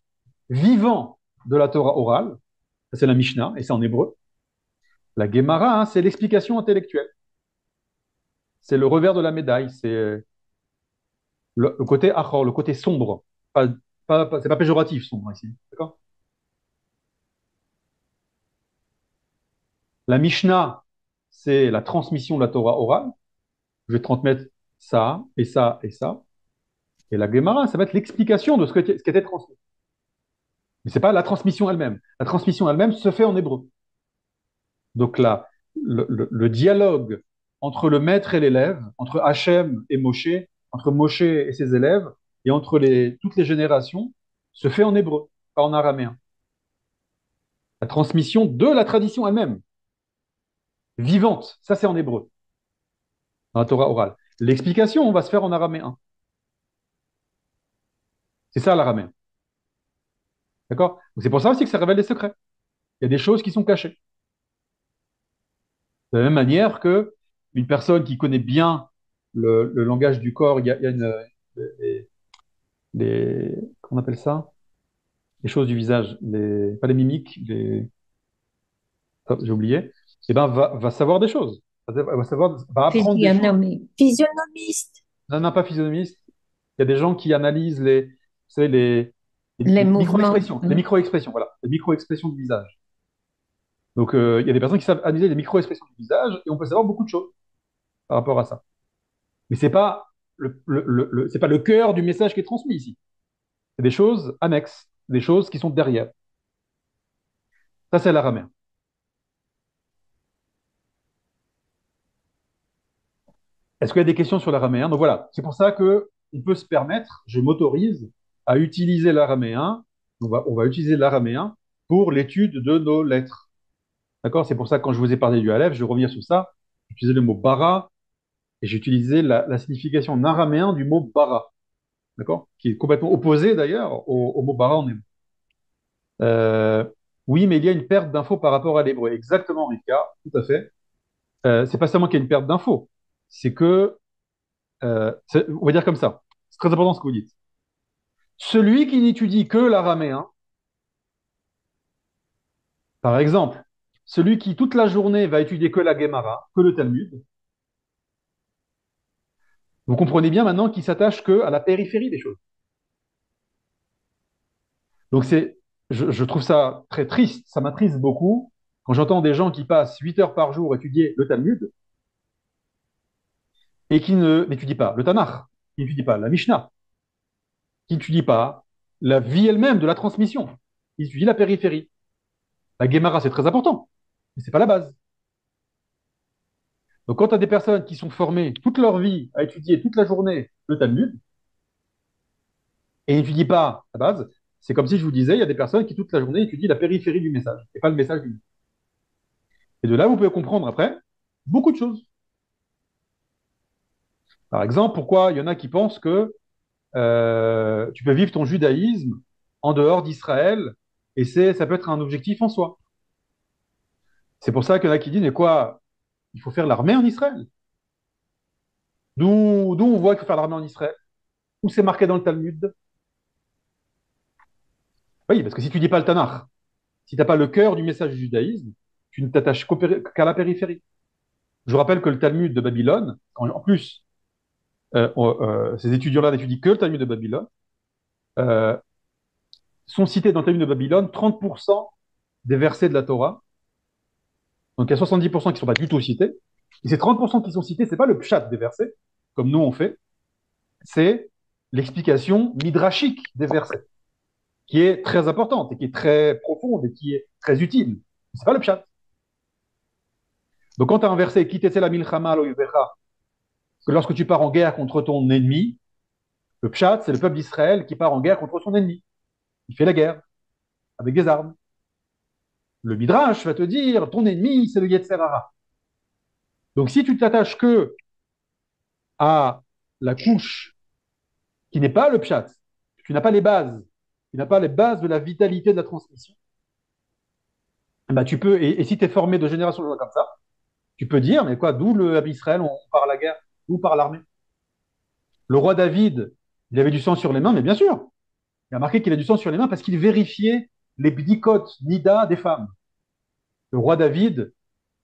vivant de la Torah orale. Ça, c'est la Mishnah, et c'est en hébreu. La Gemara, hein, c'est l'explication intellectuelle. C'est le revers de la médaille. C'est le côté achor, le côté sombre. C'est pas péjoratif, sombre, ici. D'accord? La Mishnah, c'est la transmission de la Torah orale. Je vais transmettre ça, et ça, et ça. Et la Gemara, ça va être l'explication de ce qui était transmis. Mais ce n'est pas la transmission elle-même. La transmission elle-même se fait en hébreu. Donc là, le dialogue entre le maître et l'élève, entre Hachem et Moshe, entre Moshe et ses élèves, et entre toutes les générations, se fait en hébreu, pas en araméen. La transmission de la tradition elle-même, vivante, ça c'est en hébreu, dans la Torah orale. L'explication, on va se faire en araméen. C'est ça l'araméen. D'accord? C'est pour ça aussi que ça révèle des secrets. Il y a des choses qui sont cachées. De la même manière que une personne qui connaît bien le langage du corps, il y a comment on appelle ça? Les choses du visage, pas les mimiques, j'ai oublié, et ben va savoir des choses. Va savoir, va apprendre des choses. Physionomiste. Non, pas physionomiste. Il y a des gens qui analysent vous savez, Les mouvements. micro-expressions, les micro-expressions, voilà, les micro-expressions du visage. Donc, il y a des personnes qui savent analyser les micro-expressions du visage et on peut savoir beaucoup de choses par rapport à ça. Mais c'est pas c'est pas le cœur du message qui est transmis ici. C'est des choses annexes, des choses qui sont derrière. Ça, c'est l'araméen. Est-ce qu'il y a des questions sur l'araméen? Donc voilà, c'est pour ça que on peut se permettre, je m'autorise à utiliser l'araméen. On va utiliser l'araméen pour l'étude de nos lettres. D'accord? C'est pour ça que quand je vous ai parlé du Aleph, je vais revenir sur ça. J'ai utilisé le mot bara et j'ai utilisé la signification en araméen du mot bara. D'accord? Qui est complètement opposé d'ailleurs au mot bara en hébreu. Euh, oui, mais il y a une perte d'infos par rapport à l'hébreu. Exactement, Rivka, tout à fait. C'est pas seulement qu'il y a une perte d'infos, c'est que, on va dire comme ça, c'est très important ce que vous dites. Celui qui n'étudie que l'araméen, par exemple, celui qui toute la journée va étudier que la Gemara, que le Talmud, Vous comprenez bien maintenant qu'il s'attache qu'à la périphérie des choses. Donc je trouve ça très triste, ça m'attriste beaucoup quand j'entends des gens qui passent 8 heures par jour à étudier le Talmud et qui n'étudient pas le Tanakh, qui n'étudient pas la Mishnah, qui n'étudient pas la vie elle-même de la transmission. Ils étudient la périphérie. La Gemara, c'est très important, mais ce n'est pas la base. Donc quand tu as des personnes qui sont formées toute leur vie à étudier toute la journée le Talmud et n'étudient pas la base, c'est comme si je vous disais, il y a des personnes qui toute la journée étudient la périphérie du message et pas le message lui. Et de là, vous pouvez comprendre après beaucoup de choses. Par exemple, pourquoi il y en a qui pensent que tu peux vivre ton judaïsme en dehors d'Israël et ça peut être un objectif en soi. C'est pour ça qu'il y en a qui disent, mais quoi, il faut faire l'armée en Israël. D'où on voit qu'il faut faire l'armée en Israël. Où c'est marqué dans le Talmud. Oui, parce que si tu dis pas le Tanakh, si tu n'as pas le cœur du message du judaïsme, tu ne t'attaches qu'à la périphérie. Je vous rappelle que le Talmud de Babylone, en plus, ces étudiants-là n'étudient que le Talmud de Babylone, euh, sont cités dans le Talmud de Babylone 30% des versets de la Torah. Donc il y a 70% qui ne sont pas du tout cités. Et ces 30% qui sont cités, ce n'est pas le pshat des versets, comme nous on fait, c'est l'explication midrashique des versets, qui est très importante et qui est très profonde et qui est très utile. Ce n'est pas le pshat. Donc quand tu as un verset, la milchama lo yuvecha, que lorsque tu pars en guerre contre ton ennemi, le pshat, c'est le peuple d'Israël qui part en guerre contre son ennemi. Il fait la guerre avec des armes. Le midrash va te dire, ton ennemi, c'est le Yetzer Hara. Donc si tu t'attaches que à la couche qui n'est pas le pshat, tu n'as pas les bases, tu n'as pas les bases de la vitalité de la transmission, bah tu peux, et si tu es formé de génération en génération comme ça, tu peux dire, mais quoi, d'où le Israël, on part à la guerre, d'où part l'armée? Le roi David, il avait du sang sur les mains, mais bien sûr, il a marqué qu'il a du sang sur les mains parce qu'il vérifiait les bdikot, nida des femmes. Le roi David,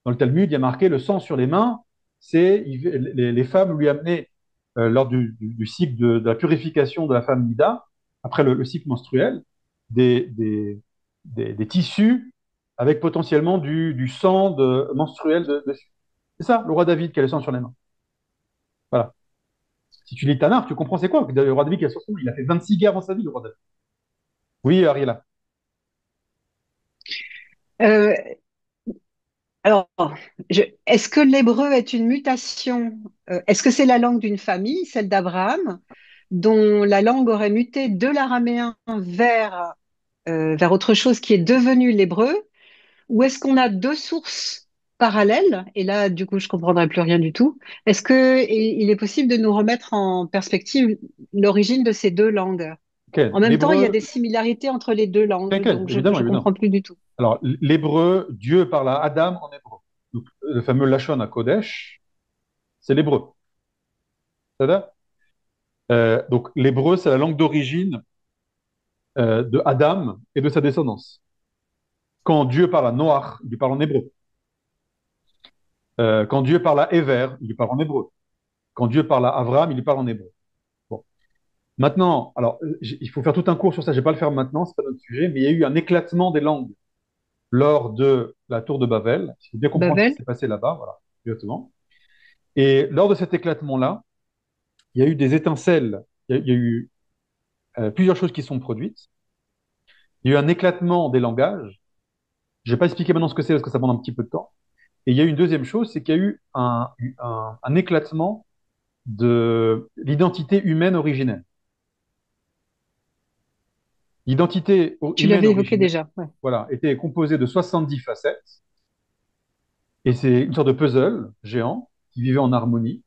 dans le Talmud, il y a marqué le sang sur les mains, les femmes lui amenaient, lors du cycle de la purification de la femme nida, après le cycle menstruel, des, des, des tissus avec potentiellement du sang menstruel dessus. C'est ça, le roi David qui a le sang sur les mains. Voilà. Si tu lis Tanakh, tu comprends c'est quoi le roi David qui a le sang sur les mains. Il a fait 26 guerres dans sa vie, le roi David. Oui, Ariela. Euh, alors, est-ce que l'hébreu est une mutation? Est-ce que c'est la langue d'une famille, celle d'Abraham, dont la langue aurait muté de l'araméen vers autre chose qui est devenu l'hébreu? Ou est-ce qu'on a deux sources parallèles? Et là, du coup, je comprendrai plus rien du tout. Est-ce que il est possible de nous remettre en perspective l'origine de ces deux langues? Okay. En même temps, il y a L'hébreu, des similarités entre les deux langues, donc évidemment, je évidemment. comprends plus du tout. Alors, l'hébreu, Dieu parle à Adam en hébreu. Donc, le fameux Lachon à Kodesh, c'est l'hébreu. C'est-à-dire donc, l'hébreu, c'est la langue d'origine de Adam et de sa descendance. Quand Dieu parle à Noach, il lui parle en hébreu. Quand Dieu parle à Ever, il lui parle en hébreu. Quand Dieu parle à Abraham, il lui parle en hébreu. Bon. Maintenant, alors, il faut faire tout un cours sur ça, je ne vais pas le faire maintenant, c'est pas notre sujet, mais il y a eu un éclatement des langues lors de la tour de Babel. Il faut bien comprendre ce qui Babel? s'est passé là-bas, voilà, exactement. Et lors de cet éclatement-là, il y a eu des étincelles, il y a eu plusieurs choses qui sont produites. Il y a eu un éclatement des langages. Je ne vais pas expliquer maintenant ce que c'est parce que ça prend un petit peu de temps. Et il y a eu une deuxième chose, c'est qu'il y a eu un éclatement de l'identité humaine originelle. L'identité Tu humaine l'avais évoqué originelle, déjà. Ouais. voilà, était composée de 70 facettes. Et c'est une sorte de puzzle géant qui vivait en harmonie.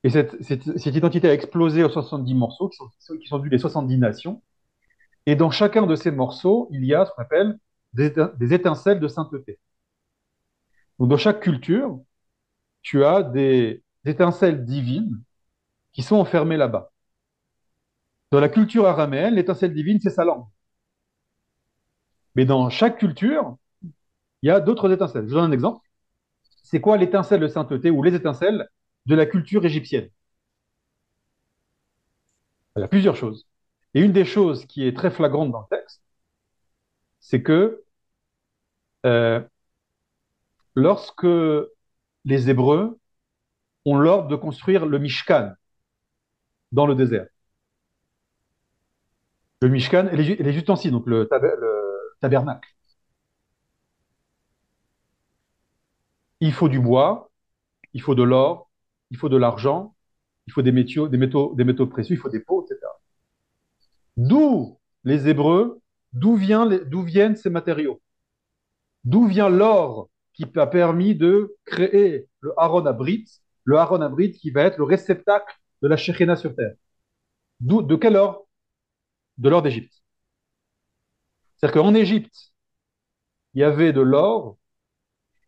Et cette identité a explosé aux 70 morceaux qui sont dus des 70 nations. Et dans chacun de ces morceaux, il y a ce qu'on appelle des étincelles de sainteté. Donc, dans chaque culture, tu as des étincelles divines qui sont enfermées là-bas. Dans la culture araméenne, l'étincelle divine, c'est sa langue. Mais dans chaque culture, il y a d'autres étincelles. Je vous donne un exemple. C'est quoi l'étincelle de sainteté ou les étincelles de la culture égyptienne? Il y a plusieurs choses. Et une des choses qui est très flagrante dans le texte, c'est que euh, lorsque les Hébreux ont l'ordre de construire le Mishkan dans le désert, le Mishkan et les ustensiles, donc le tabernacle, il faut du bois, il faut de l'or, il faut de l'argent, il faut des métaux précieux, il faut des pots, etc. D'où les Hébreux, d'où viennent ces matériaux? D'où vient l'or qui a permis de créer le Aaron Abrit, le Aaron Abrit qui va être le réceptacle de la Shekhina sur terre? De quel or? De l'or d'Égypte. C'est-à-dire qu'en Égypte, il y avait de l'or,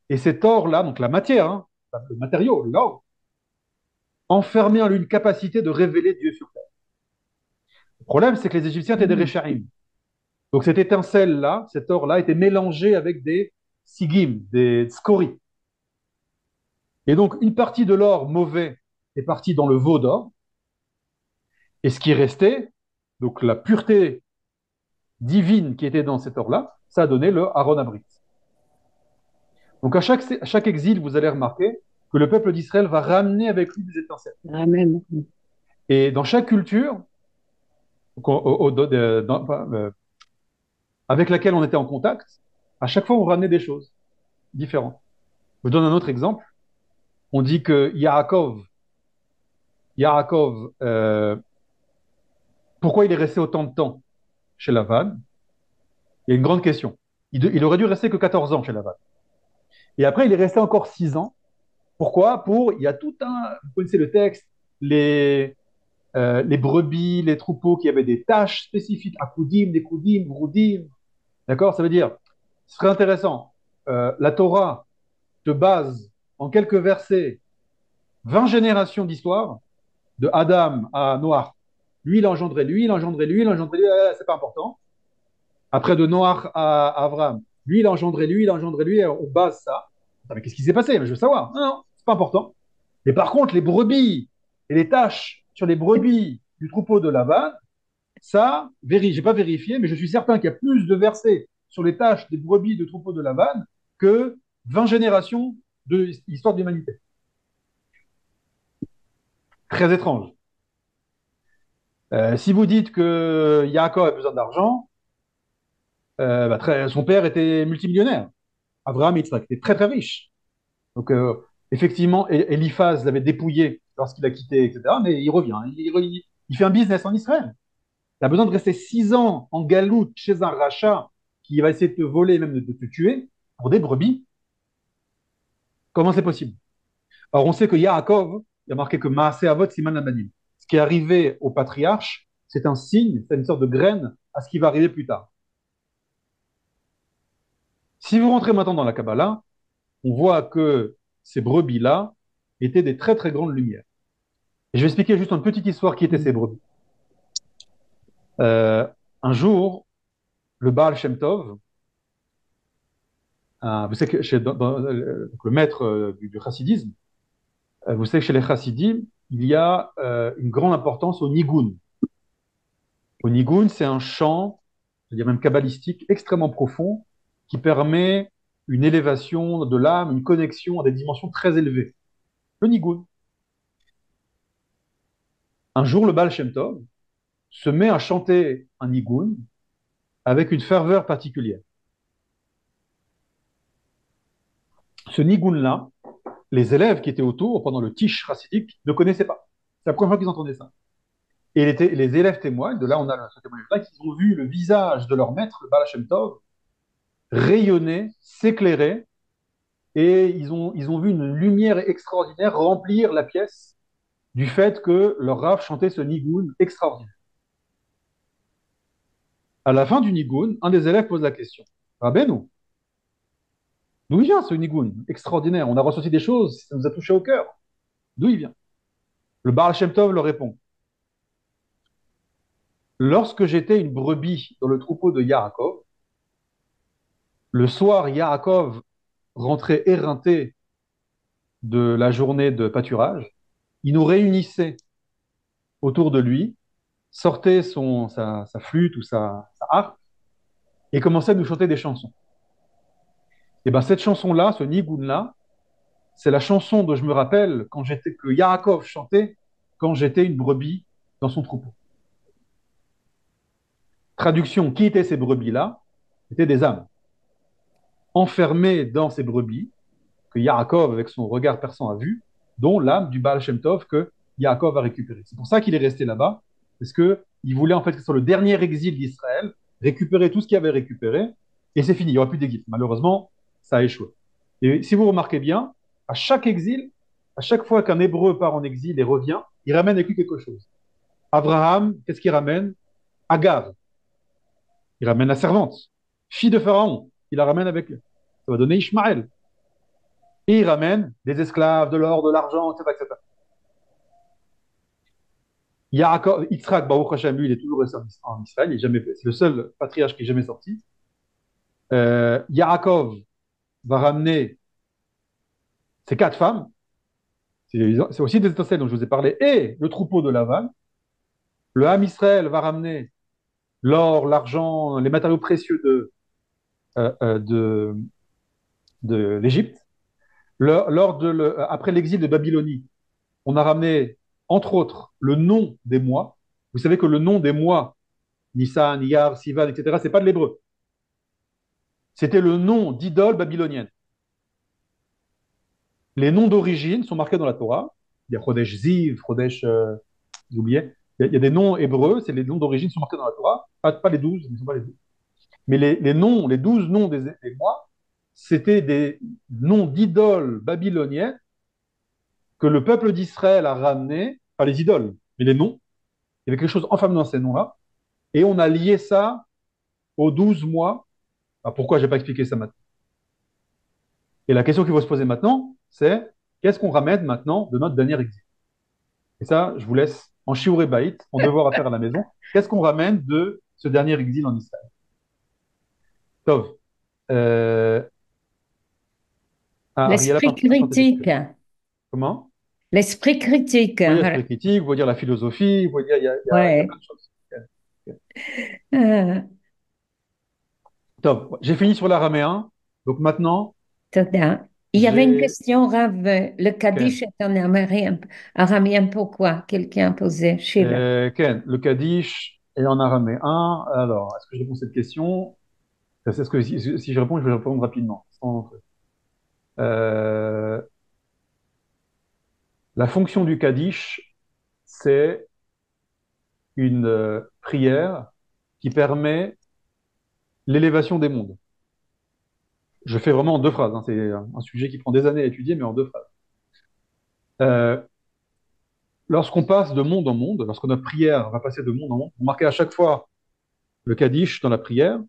et cet or-là, donc la matière, hein, le matériau, l'or, enfermait en lui une capacité de révéler Dieu sur terre. Le problème, c'est que les Égyptiens étaient des Réchaïm. Donc cette étincelle-là, cet or-là, était mélangé avec des sigim, des scories. Et donc une partie de l'or mauvais est partie dans le veau d'or, et ce qui restait, donc la pureté divine qui était dans cet or-là, ça a donné le Aaron Abrit. Donc à chaque exil, vous allez remarquer que le peuple d'Israël va ramener avec lui des étincelles. Amen. Et dans chaque culture avec laquelle on était en contact, à chaque fois on ramenait des choses différentes. Je vous donne un autre exemple. On dit que Yaakov, pourquoi il est resté autant de temps chez Lavan? Il y a une grande question. Il aurait dû rester que 14 ans chez Lavan. Et après, il est resté encore 6 ans. Pourquoi? Il y a tout un, vous connaissez le texte, les brebis, les troupeaux qui avaient des tâches spécifiques, Akudim, Nekudim, Vroudim. D'accord? Ça veut dire, ce serait intéressant. La Torah te base en quelques versets 20 générations d'histoire, de Adam à Noach. Lui, il engendrait lui, il engendrait lui, il engendrait lui, c'est pas important. Après, de Noach à Abraham, lui, il engendrait lui, il engendrait lui, on base ça. Mais qu'est-ce qui s'est passé? Mais je veux savoir. Non, non, c'est pas important. Et par contre, les brebis et les tâches sur les brebis du troupeau de Laban, ça, j'ai pas vérifié, mais je suis certain qu'il y a plus de versets sur les tâches des brebis du troupeau de Laban que 20 générations de l'histoire de l'humanité. Très étrange. Si vous dites que Yaakov a besoin d'argent, son père était multimillionnaire. Abraham Yitzhak était très très riche. Donc effectivement, Eliphaz l'avait dépouillé lorsqu'il a quitté, etc. Mais il revient. Il fait un business en Israël. Tu as besoin de rester 6 ans en galoute chez un rachat qui va essayer de te voler, même de te tuer, pour des brebis. Comment c'est possible? Alors on sait que Yaakov, il y a marqué que Maaseh Avot Siman Labanim. Ce qui est arrivé au patriarche, c'est un signe, c'est une sorte de graine à ce qui va arriver plus tard. Si vous rentrez maintenant dans la Kabbalah, on voit que ces brebis-là étaient des très très grandes lumières. Et je vais expliquer juste une petite histoire qui étaient ces brebis. Un jour, le Baal Shem Tov, vous savez que le maître du chassidisme, vous savez que chez les chassidim, il y a une grande importance au nigun. Au nigun, c'est un chant, c'est-à-dire même kabbalistique, extrêmement profond, qui permet une élévation de l'âme, une connexion à des dimensions très élevées. Le nigun. Un jour, le Baal Shem Tov se met à chanter un nigun avec une ferveur particulière. Ce nigun-là, les élèves qui étaient autour pendant le tish chassidique ne connaissaient pas. C'est la première fois qu'ils entendaient ça. Et les élèves témoignent, de là on a ce témoignage-là, qu'ils ont vu le visage de leur maître, le Baal Shem Tov, rayonner, s'éclairer, et ils ont vu une lumière extraordinaire remplir la pièce du fait que leur Rav chantait ce nigun extraordinaire. À la fin du nigun, un des élèves pose la question: Rabbeinu, d'où il vient ce nigun extraordinaire? On a ressenti des choses, ça nous a touché au cœur. D'où il vient? Le Baal Shem Tov leur répond: lorsque j'étais une brebis dans le troupeau de Yaakov, le soir, Yaakov rentrait éreinté de la journée de pâturage. Il nous réunissait autour de lui sortait sa flûte ou sa harpe et commençait à nous chanter des chansons. Et bien cette chanson-là, ce nigun-là, c'est la chanson dont je me rappelle que Yaakov chantait quand j'étais une brebis dans son troupeau. Traduction, qui étaient ces brebis-là? C'étaient des âmes enfermées dans ces brebis que Yaakov, avec son regard perçant, a vu, dont l'âme du Baal Shem Tov que Yaakov a récupéré. C'est pour ça qu'il est resté là-bas, parce qu'il voulait en fait que sur le dernier exil d'Israël, récupérer tout ce qu'il avait récupéré, et c'est fini, il n'y aura plus d'Égypte. Malheureusement, ça a échoué. Et si vous remarquez bien, à chaque exil, à chaque fois qu'un Hébreu part en exil et revient, il ramène avec lui quelque chose. Abraham, qu'est-ce qu'il ramène? Agar, il ramène la servante. Fille de Pharaon, il la ramène avec lui. Ça va donner Ishmaël. Et il ramène des esclaves, de l'or, de l'argent, etc., etc. Yaakov, Yitzhak, Baruch Hashem, lui, il est toujours resté en Israël. C'est le seul patriarche qui est jamais sorti. Yaakov va ramener ses 4 femmes. C'est aussi des étincelles dont je vous ai parlé. Et le troupeau de Lavan. Le Ham Israël va ramener l'or, l'argent, les matériaux précieux euh, euh, de, de l'Égypte. Après l'exil de Babylonie, on a ramené, entre autres, le nom des mois. Vous savez que le nom des mois, Nissan, Iyar, Sivan, etc., c'est pas de l'hébreu. C'était le nom d'idoles babyloniennes. Les noms d'origine sont marqués dans la Torah. Il y a Chodesh Ziv, Chodesh, j'ai oublié. Il y a des noms hébreux, c'est les noms d'origine sont marqués dans la Torah. Pas les 12, mais, sont pas les 12. Mais les noms, les 12 noms des mois, c'était des noms d'idoles babyloniennes que le peuple d'Israël a ramenés, pas les idoles, mais les noms. Il y avait quelque chose enfamé dans ces noms-là. Et on a lié ça aux 12 mois. Alors pourquoi je n'ai pas expliqué ça maintenant? Et la question qu'il faut se poser maintenant, c'est qu'est-ce qu'on ramène maintenant de notre dernier exil? Et ça, je vous laisse en shiur baït, en devoir à faire à la maison. Qu'est-ce qu'on ramène de ce dernier exil en Israël? Tov. Euh... Ah, Ariella L'esprit tentait critique. comment? L'esprit critique. Oui, l'esprit critique, vous pouvez dire la philosophie, vous pouvez dire il y a Ouais. plein de choses. Ok. Euh, Top. J'ai fini sur l'araméen. Donc maintenant, Toda. Il y avait une j'ai. question, Rav. Le Ken. Kaddish est en araméen, pourquoi? Quelqu'un a posé. Sheila. Ken, le Kaddish est en araméen. Alors, est-ce que je réponds à cette question? C'est ce que si je réponds, je vais répondre rapidement. Euh, la fonction du Kaddish, c'est une prière qui permet l'élévation des mondes. Je fais vraiment en 2 phrases, hein. C'est un sujet qui prend des années à étudier, mais en 2 phrases. Euh, Lorsqu'on passe de monde en monde, lorsque notre prière va passer de monde en monde, vous remarquez à chaque fois le Kaddish dans la prière,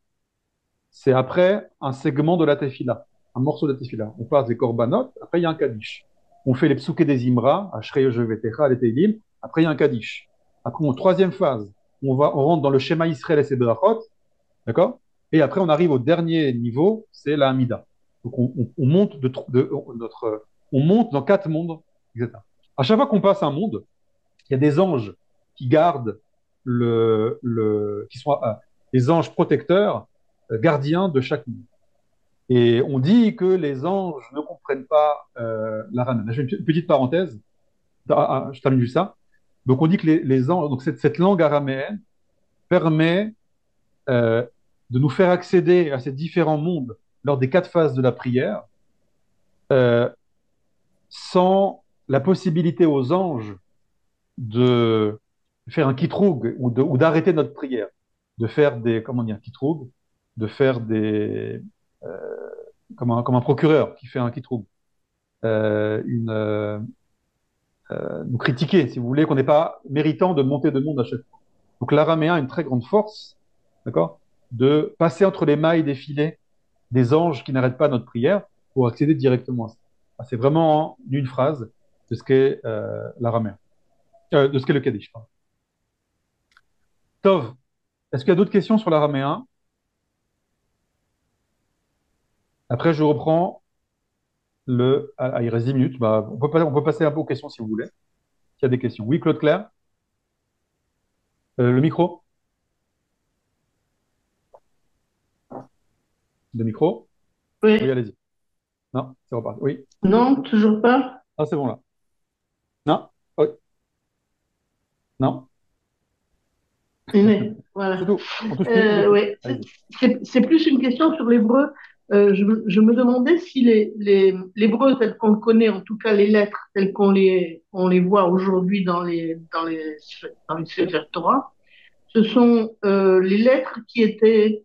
c'est après un segment de la tefila, un morceau de la tefila. On passe des korbanot, après il y a un Kaddish. On fait les psuké des Imra, Ashrei Yevetecha, les Teilim, après il y a un Kaddish. Après, en troisième phase, on rentre dans le schéma Israël et ses brachot, d'accord? Et après, on arrive au dernier niveau, c'est la Hamida. Donc, on monte on monte dans 4 mondes, etc. À chaque fois qu'on passe un monde, il y a des anges qui gardent qui sont les anges protecteurs, gardiens de chaque monde. Et on dit que les anges ne comprennent pas l'araméen. Je fais une petite parenthèse, je termine juste ça. Donc on dit que les anges, donc cette langue araméenne permet euh, de nous faire accéder à ces différents mondes lors des 4 phases de la prière, euh, sans la possibilité aux anges de faire un kitroug ou d'arrêter notre prière, de faire des, comment dire, kitroug, de faire des, comme un procureur qui fait un kitroug, euh, une, euh, nous critiquer, si vous voulez, qu'on n'est pas méritant de monter de monde à chaque fois. Donc l'araméen a une très grande force, d'accord, de passer entre les mailles des filets des anges qui n'arrêtent pas notre prière pour accéder directement à ça. C'est vraiment une phrase de ce qu'est l'araméen, de ce qu'est le Kaddish. Pardon. Tov, est-ce qu'il y a d'autres questions sur l'araméen? Après, je reprends il reste 10 minutes. Bah, on peut passer un peu aux questions si vous voulez. S'il y a des questions. Oui, Claude Claire? Le micro? Le micro? Oui, Oui, allez-y. Non, c'est reparti. Oui. non, toujours pas. Ah, c'est bon là. Non? Oui. Non? C'est Voilà. tout. On touche plus, on touche plus. Ouais, Allez-y. c'est plus une question sur l'hébreu. Je me demandais si l'hébreu tel qu'on le connaît, en tout cas les lettres telles on les voit aujourd'hui dans les Sefer Torah, ce sont les lettres qui étaient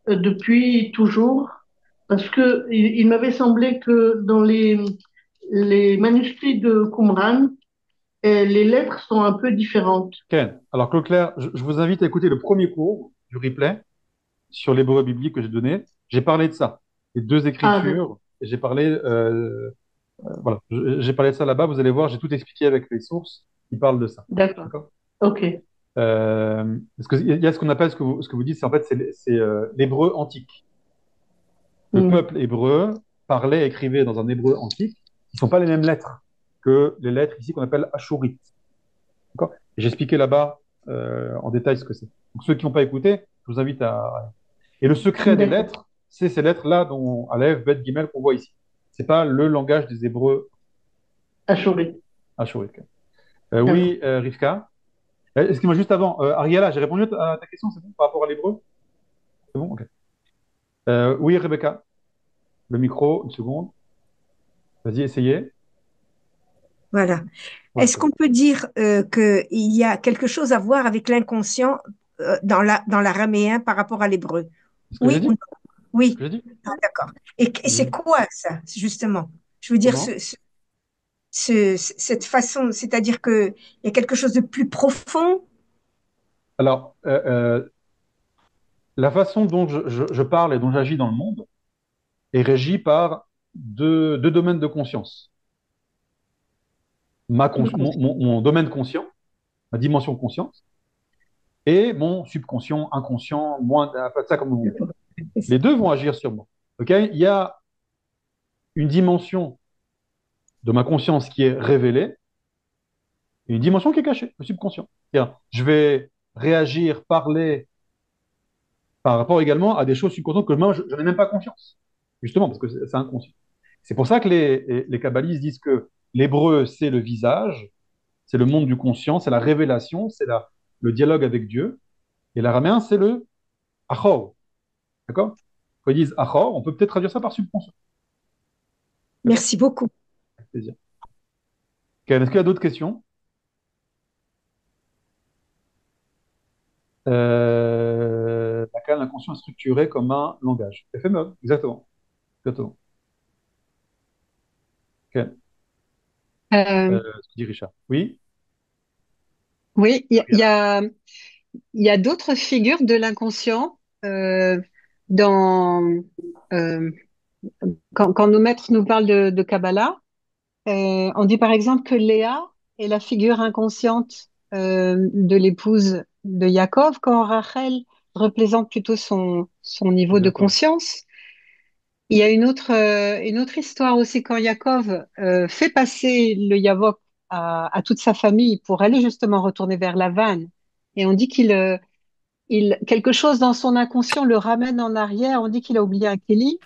depuis toujours, parce que il m'avait semblé que dans les manuscrits de Qumran, les lettres sont un peu différentes. Ken. Alors, Claude Claire, je vous invite à écouter le premier cours du replay sur l'hébreu biblique que j'ai donné. J'ai parlé de ça. Les deux Ah, d'accord. écritures. Et j'ai parlé, voilà, j'ai parlé de ça là-bas. Vous allez voir, j'ai tout expliqué avec les sources qui parlent de ça. D'accord. D'accord? Ok. Parce qu'il y a ce qu'on appelle, ce que vous dites, c'est en fait, c'est l'hébreu antique. Le Hmm. peuple hébreu parlait, écrivait dans un hébreu antique, qui ne sont pas les mêmes lettres que les lettres ici qu'on appelle ashurites. D'accord? Et j'ai expliqué là-bas en détail ce que c'est. Donc ceux qui n'ont pas écouté, je vous invite à... Et le secret des D'accord. lettres, c'est ces lettres-là dont Aleph, Bet, Gimel qu'on voit ici. C'est pas le langage des Hébreux Achoué. ashurites. D'accord. Oui, Rivka. Excuse-moi, juste avant, Ariela, j'ai répondu à ta question, c'est bon, par rapport à l'hébreu? C'est bon? Ok. Oui, Rebecca, le micro, une seconde. Vas-y, essayez. Voilà. Ouais, Est-ce c'est qu'on bon. peut dire qu'il y a quelque chose à voir avec l'inconscient dans l'araméen par rapport à l'hébreu? C'est ce que j'ai Oui ou dit? non? C'est ce Oui. que j'ai dit? Ah, d'accord. Et J'ai c'est dit. quoi ça, justement? Je veux dire, Comment? cette façon, c'est-à-dire qu'il y a quelque chose de plus profond? Alors, la façon dont je parle et dont j'agis dans le monde est régie par deux domaines de conscience. Mon domaine conscient, ma dimension conscience, et mon subconscient, inconscient, moins, appelez ça comme vous voulez. Les deux vont agir sur moi. Ok? Il y a une dimension de ma conscience qui est révélée et une dimension qui est cachée, le subconscient. C'est-à-dire, je vais réagir, parler par rapport également à des choses subconscientes que moi, je n'ai même pas conscience. Justement, parce que c'est inconscient. C'est pour ça que les kabbalistes disent que l'hébreu, c'est le visage, c'est le monde du conscient, c'est la révélation, le dialogue avec Dieu. Et l'araméen, c'est le achor. D'accord? Quand ils disent achor, on peut peut-être traduire ça par subconscient. D'accord? Merci beaucoup. Avec plaisir. Ok, est-ce qu'il y a d'autres questions? Laquelle l'inconscient est structuré comme un langage. FME, exactement. Exactement. Ok. Euh, Ce que dit Richard. Oui? oui, Ariella. il y a d'autres figures de l'inconscient dans euh, quand nos maîtres nous parlent de Kabbalah. On dit par exemple que Léa est la figure inconsciente de l'épouse de Yaakov, quand Rachel représente plutôt son niveau de Exactement. conscience. Il y a une autre histoire aussi quand Yaakov fait passer le Yavok à toute sa famille pour aller justement retourner vers Lavan. Et on dit quelque chose dans son inconscient le ramène en arrière. On dit qu'il a oublié un Kéli.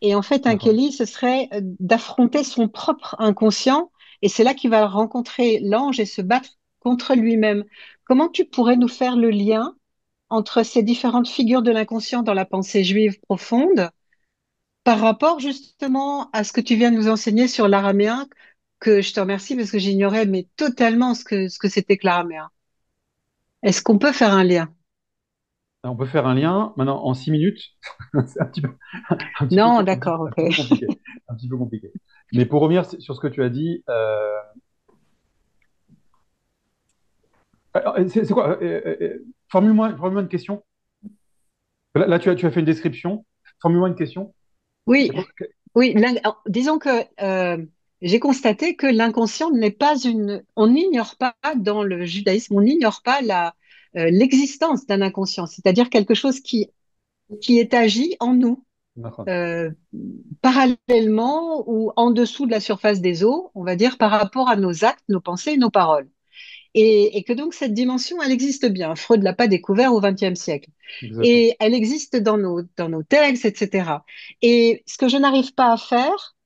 Et en fait, un D'accord. Kéli, ce serait d'affronter son propre inconscient. Et c'est là qu'il va rencontrer l'ange et se battre contre lui-même. Comment tu pourrais nous faire le lien entre ces différentes figures de l'inconscient dans la pensée juive profonde par rapport justement à ce que tu viens de nous enseigner sur l'araméen, que je te remercie parce que j'ignorais mais totalement ce que c'était que l'araméen. Est-ce qu'on peut faire un lien? On peut faire un lien maintenant en 6 minutes. C'est Non, d'accord, un ok. petit peu compliqué. Un petit peu compliqué. Mais pour revenir sur ce que tu as dit, c'est quoi? Formule-moi une question. Là, tu as fait une description. Formule-moi une question. Oui, C'est quoi? oui. Disons que j'ai constaté que l'inconscient n'est pas on n'ignore pas dans le judaïsme, on n'ignore pas l'existence d'un inconscient, c'est-à-dire quelque chose qui est agi en nous. D'accord. euh, Parallèlement ou en dessous de la surface des eaux, on va dire, par rapport à nos actes, nos pensées et nos paroles. et que donc cette dimension, elle existe bien. Freud ne l'a pas découvert au XXe siècle. Exactement. Et elle existe dans nos textes, etc. Et ce que je n'arrive pas à faire,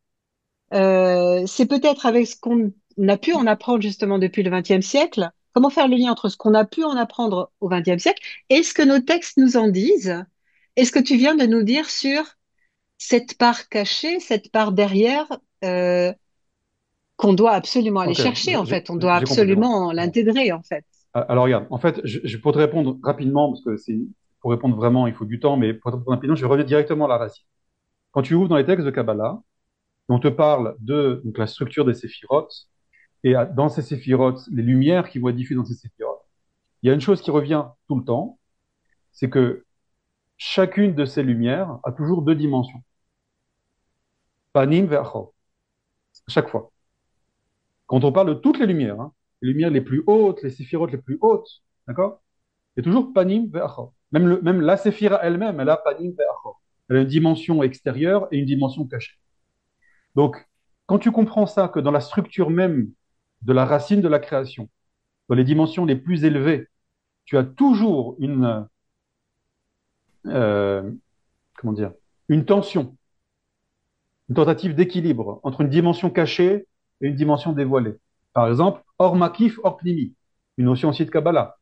c'est peut-être avec ce qu'on a pu en apprendre justement depuis le XXe siècle, comment faire le lien entre ce qu'on a pu en apprendre au XXe siècle et ce que nos textes nous en disent, et ce que tu viens de nous dire sur cette part cachée, cette part derrière, qu'on doit absolument aller Ok, chercher, en fait. On doit j'ai compris, j'ai compris. absolument l'intégrer, en fait. Alors regarde, en fait, pour te répondre rapidement, parce que pour répondre vraiment, il faut du temps, mais pour te répondre rapidement, je vais revenir directement à la racine. Quand tu ouvres dans les textes de Kabbalah, on te parle de donc, la structure des séphirotes, et dans ces séphirotes, les lumières qui vont être diffusées dans ces séphirotes, il y a une chose qui revient tout le temps, c'est que chacune de ces lumières a toujours deux dimensions. Panim ve'achor, à chaque fois. Quand on parle de toutes hein, les lumières les plus hautes, les séphirotes les plus hautes, d'accord? Il y a toujours panim ve'achor. Même la séphira elle-même, elle a panim ve'achor. Elle a une dimension extérieure et une dimension cachée. Donc, quand tu comprends ça, que dans la structure même de la racine de la création, dans les dimensions les plus élevées, tu as toujours euh, comment dire, une tension, une tentative d'équilibre entre une dimension cachée et une dimension dévoilée. Par exemple, or makif, or pnimi, une notion aussi de Kabbalah.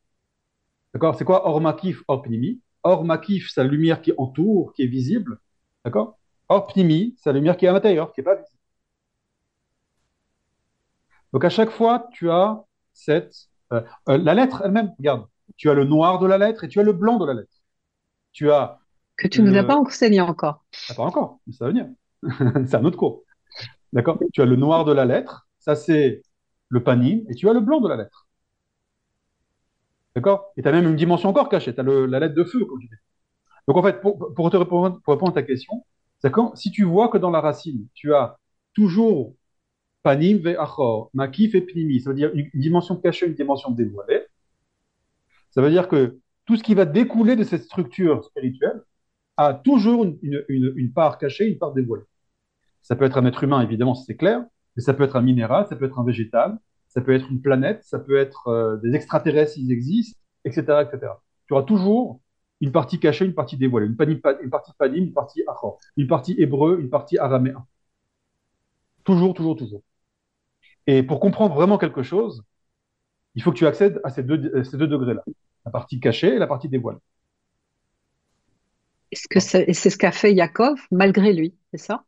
D'accord? C'est quoi or makif, or pnimi? Or makif, c'est la lumière qui entoure, qui est visible. D'accord? Or pnimi, c'est la lumière qui est à l'intérieur, qui n'est pas visible. Donc à chaque fois, tu as la lettre elle-même. Regarde, tu as le noir de la lettre et tu as le blanc de la lettre. Tu as Que tu ne nous as pas enseigné encore. Ah, pas encore, mais ça va venir. C'est un autre cours. D'accord? Tu as le noir de la lettre, ça c'est le panim, et tu as le blanc de la lettre. D'accord? Et tu as même une dimension encore cachée, tu as la lettre de feu, comme je dis. Donc en fait, pour répondre à ta question, c'est quand si tu vois que dans la racine, tu as toujours panim ve achor, makif et pnimi, ça veut dire une dimension cachée, une dimension dévoilée, ça veut dire que tout ce qui va découler de cette structure spirituelle a toujours une part cachée, une part dévoilée. Ça peut être un être humain, évidemment, c'est clair, mais ça peut être un minéral, ça peut être un végétal, ça peut être une planète, ça peut être des extraterrestres s'ils existent, etc., etc. Tu auras toujours une partie cachée, une partie dévoilée, une partie panim, une partie achor, une partie hébreu, une partie araméen. Toujours, toujours, toujours. Et pour comprendre vraiment quelque chose, il faut que tu accèdes à ces deux degrés-là, la partie cachée et la partie dévoilée. Est-ce que c'est ce qu'a fait Yaakov malgré lui, c'est ça?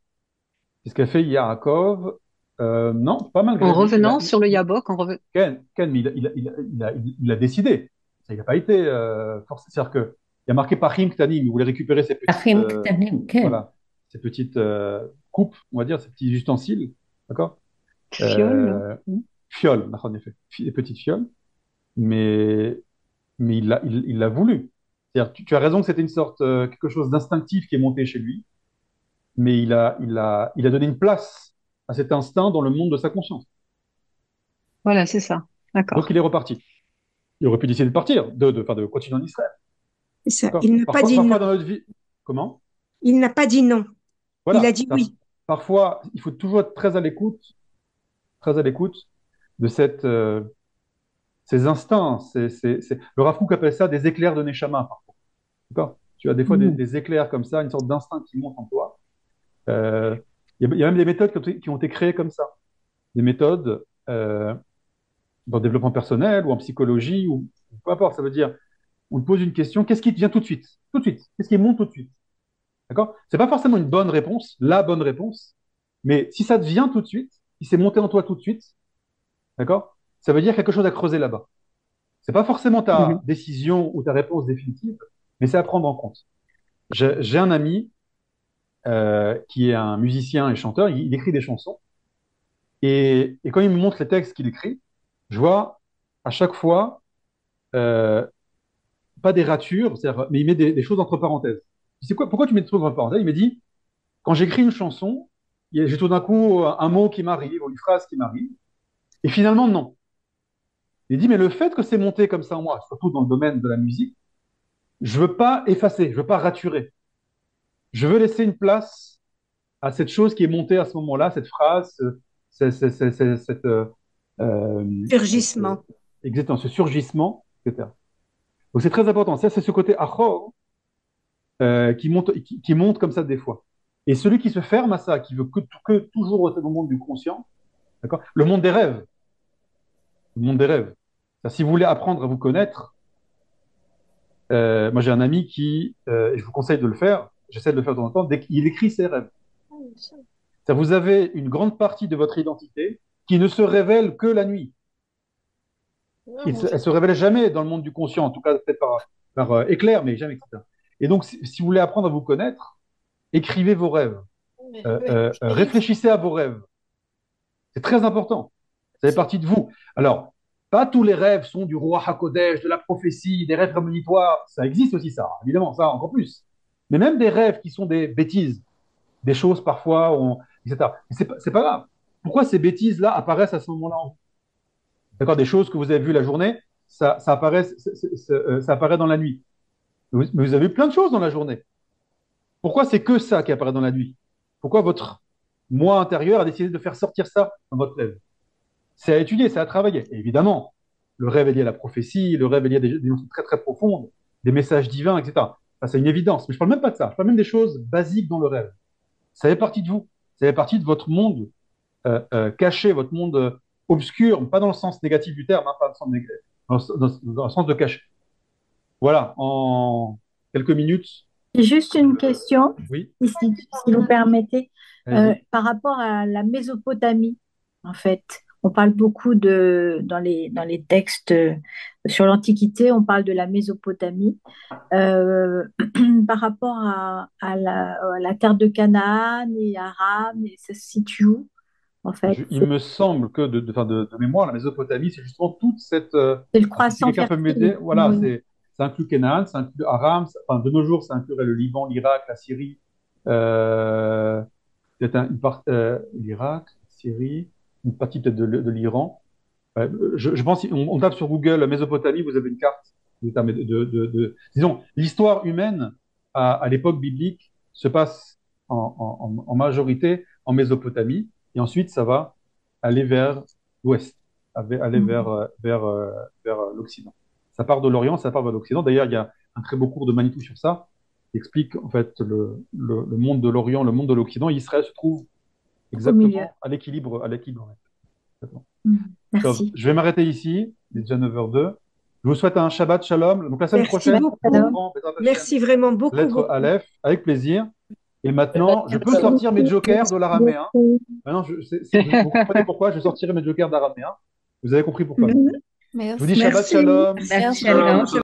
C'est ce qu'a fait Yaakov. Non, pas malgré En lui. revenant sur le Yabok, en revenant. Ken, mais il a décidé. Ça, il n'a pas été forcé. C'est-à-dire qu'il y a marqué Pachim Ktanim, il voulait récupérer ses petites, Achim Ktanim, Ken. voilà, ces petites coupes, on va dire, ces petits ustensiles. D'accord? Fiole. Fioles, en effet. Des petites fioles. Mais, mais il l'a voulu. C'est-à-dire, tu as raison que c'était une sorte, quelque chose d'instinctif qui est monté chez lui, mais il a donné une place à cet instinct dans le monde de sa conscience. Voilà, c'est ça. Donc D'accord. il est reparti. Il aurait pu décider de partir, de continuer en Israël. C'est ça. D'accord. Il n'a pas dit Parfois non. dans notre vie, comment? Il n'a pas dit non. Voilà. Il a dit oui. Parfois, il faut toujours être très à l'écoute de ces instincts. Le Rav Kook appelle ça des éclairs de Neshama, parfois. D'accord. Tu as des fois des éclairs comme ça, une sorte d'instinct qui monte en toi. Il y a même des méthodes qui ont été créées comme ça. Des méthodes dans le développement personnel ou en psychologie ou peu importe. Ça veut dire, on te pose une question, qu'est-ce qui te vient tout de suite? Tout de suite. Qu'est-ce qui monte tout de suite? D'accord? C'est pas forcément une bonne réponse, la bonne réponse, mais si ça te vient tout de suite, si c'est monté en toi tout de suite, d'accord? Ça veut dire quelque chose à creuser là-bas. C'est pas forcément ta décision ou ta réponse définitive, mais c'est à prendre en compte. J'ai un ami qui est un musicien et chanteur, il écrit des chansons, et quand il me montre les textes qu'il écrit, je vois à chaque fois euh, pas des ratures, mais il met des choses entre parenthèses. C'est quoi, pourquoi tu mets des choses entre parenthèses? Il me dit, quand j'écris une chanson, j'ai tout d'un coup un mot qui m'arrive, ou une phrase qui m'arrive, et finalement, non. Il dit, mais le fait que c'est monté comme ça en moi, surtout dans le domaine de la musique, je veux pas effacer, je veux pas raturer. Je veux laisser une place à cette chose qui est montée à ce moment-là, cette phrase, cette, Surgissement. exactement, ce surgissement, etc. Donc c'est très important. Ça, c'est ce côté achor qui monte comme ça des fois. Et celui qui se ferme à ça, qui veut que toujours rester dans le monde du conscient, d'accord? Le monde des rêves. Le monde des rêves. Si vous voulez apprendre à vous connaître, moi j'ai un ami et je vous conseille de le faire, j'essaie de le faire de temps en temps, dès qu'il écrit ses rêves. Vous avez une grande partie de votre identité qui ne se révèle que la nuit. Elle se révèle jamais dans le monde du conscient, en tout cas peut-être par éclair, mais jamais, etc. Et donc, si vous voulez apprendre à vous connaître, écrivez vos rêves. Réfléchissez à vos rêves. C'est très important. Ça fait partie de vous. Alors, pas tous les rêves sont du roi HaKodesh, de la prophétie, des rêves prémonitoires. Ça existe aussi, ça, évidemment, ça encore plus. Mais même des rêves qui sont des bêtises, des choses parfois, etc. C'est pas grave. Pourquoi ces bêtises-là apparaissent à ce moment-là en vous? D'accord, des choses que vous avez vues la journée, ça apparaît, ça apparaît dans la nuit. Mais vous avez vu plein de choses dans la journée. Pourquoi c'est que ça qui apparaît dans la nuit? Pourquoi votre moi intérieur a décidé de faire sortir ça dans votre rêve? C'est à étudier, c'est à travailler. Et évidemment, le rêve est lié à la prophétie, le rêve est lié à des notions très très profondes, des messages divins, etc. Ça, c'est une évidence. Mais je parle même pas de ça. Je parle même des choses basiques dans le rêve. Ça fait partie de vous. Ça fait partie de votre monde caché, votre monde obscur, pas dans le sens négatif du terme, hein, pas dans le sens, dans le sens de caché. Voilà, en quelques minutes. J'ai juste une question, Oui, si vous permettez, allez-y. par rapport à la Mésopotamie, en fait. On parle beaucoup dans les textes sur l'Antiquité, on parle de la Mésopotamie. Euh, Par rapport à la terre de Canaan et Aram, et ça se situe où, en fait? Il me semble que de mémoire, la Mésopotamie, c'est justement toute cette. C'est le Si croissant quelqu'un peut fertile. m'aider, voilà, Oui. ça inclut Canaan, ça inclut Aram, enfin, de nos jours, ça inclurait le Liban, l'Irak, la Syrie, euh, peut-être l'Irak, la Syrie, une partie peut-être de l'Iran. Je pense, si on tape sur Google Mésopotamie, vous avez une carte. Disons, l'histoire humaine à l'époque biblique se passe en majorité en Mésopotamie, et ensuite ça va aller vers l'ouest, aller vers l'Occident. Ça part de l'Orient, ça part vers l'Occident. D'ailleurs, il y a un très beau cours de Manitou sur ça, qui explique en fait le monde de l'Orient, le monde de l'Occident. Israël se trouve Au milieu. exactement à l'équilibre. Exactement. Merci. Je vais m'arrêter ici, il est déjà 9h02. Je vous souhaite un Shabbat Shalom. Donc la semaine Merci prochaine, beaucoup. on reprend Bezrat Hashem, Merci vraiment beaucoup, lettre beaucoup. Aleph, avec plaisir. Et maintenant, je peux sortir mes jokers de l'araméen. Maintenant, vous comprenez pourquoi je sortirai mes jokers d'araméen. Vous avez compris pourquoi. Je vous dis Shabbat Merci. Shalom. Shabbat Shalom.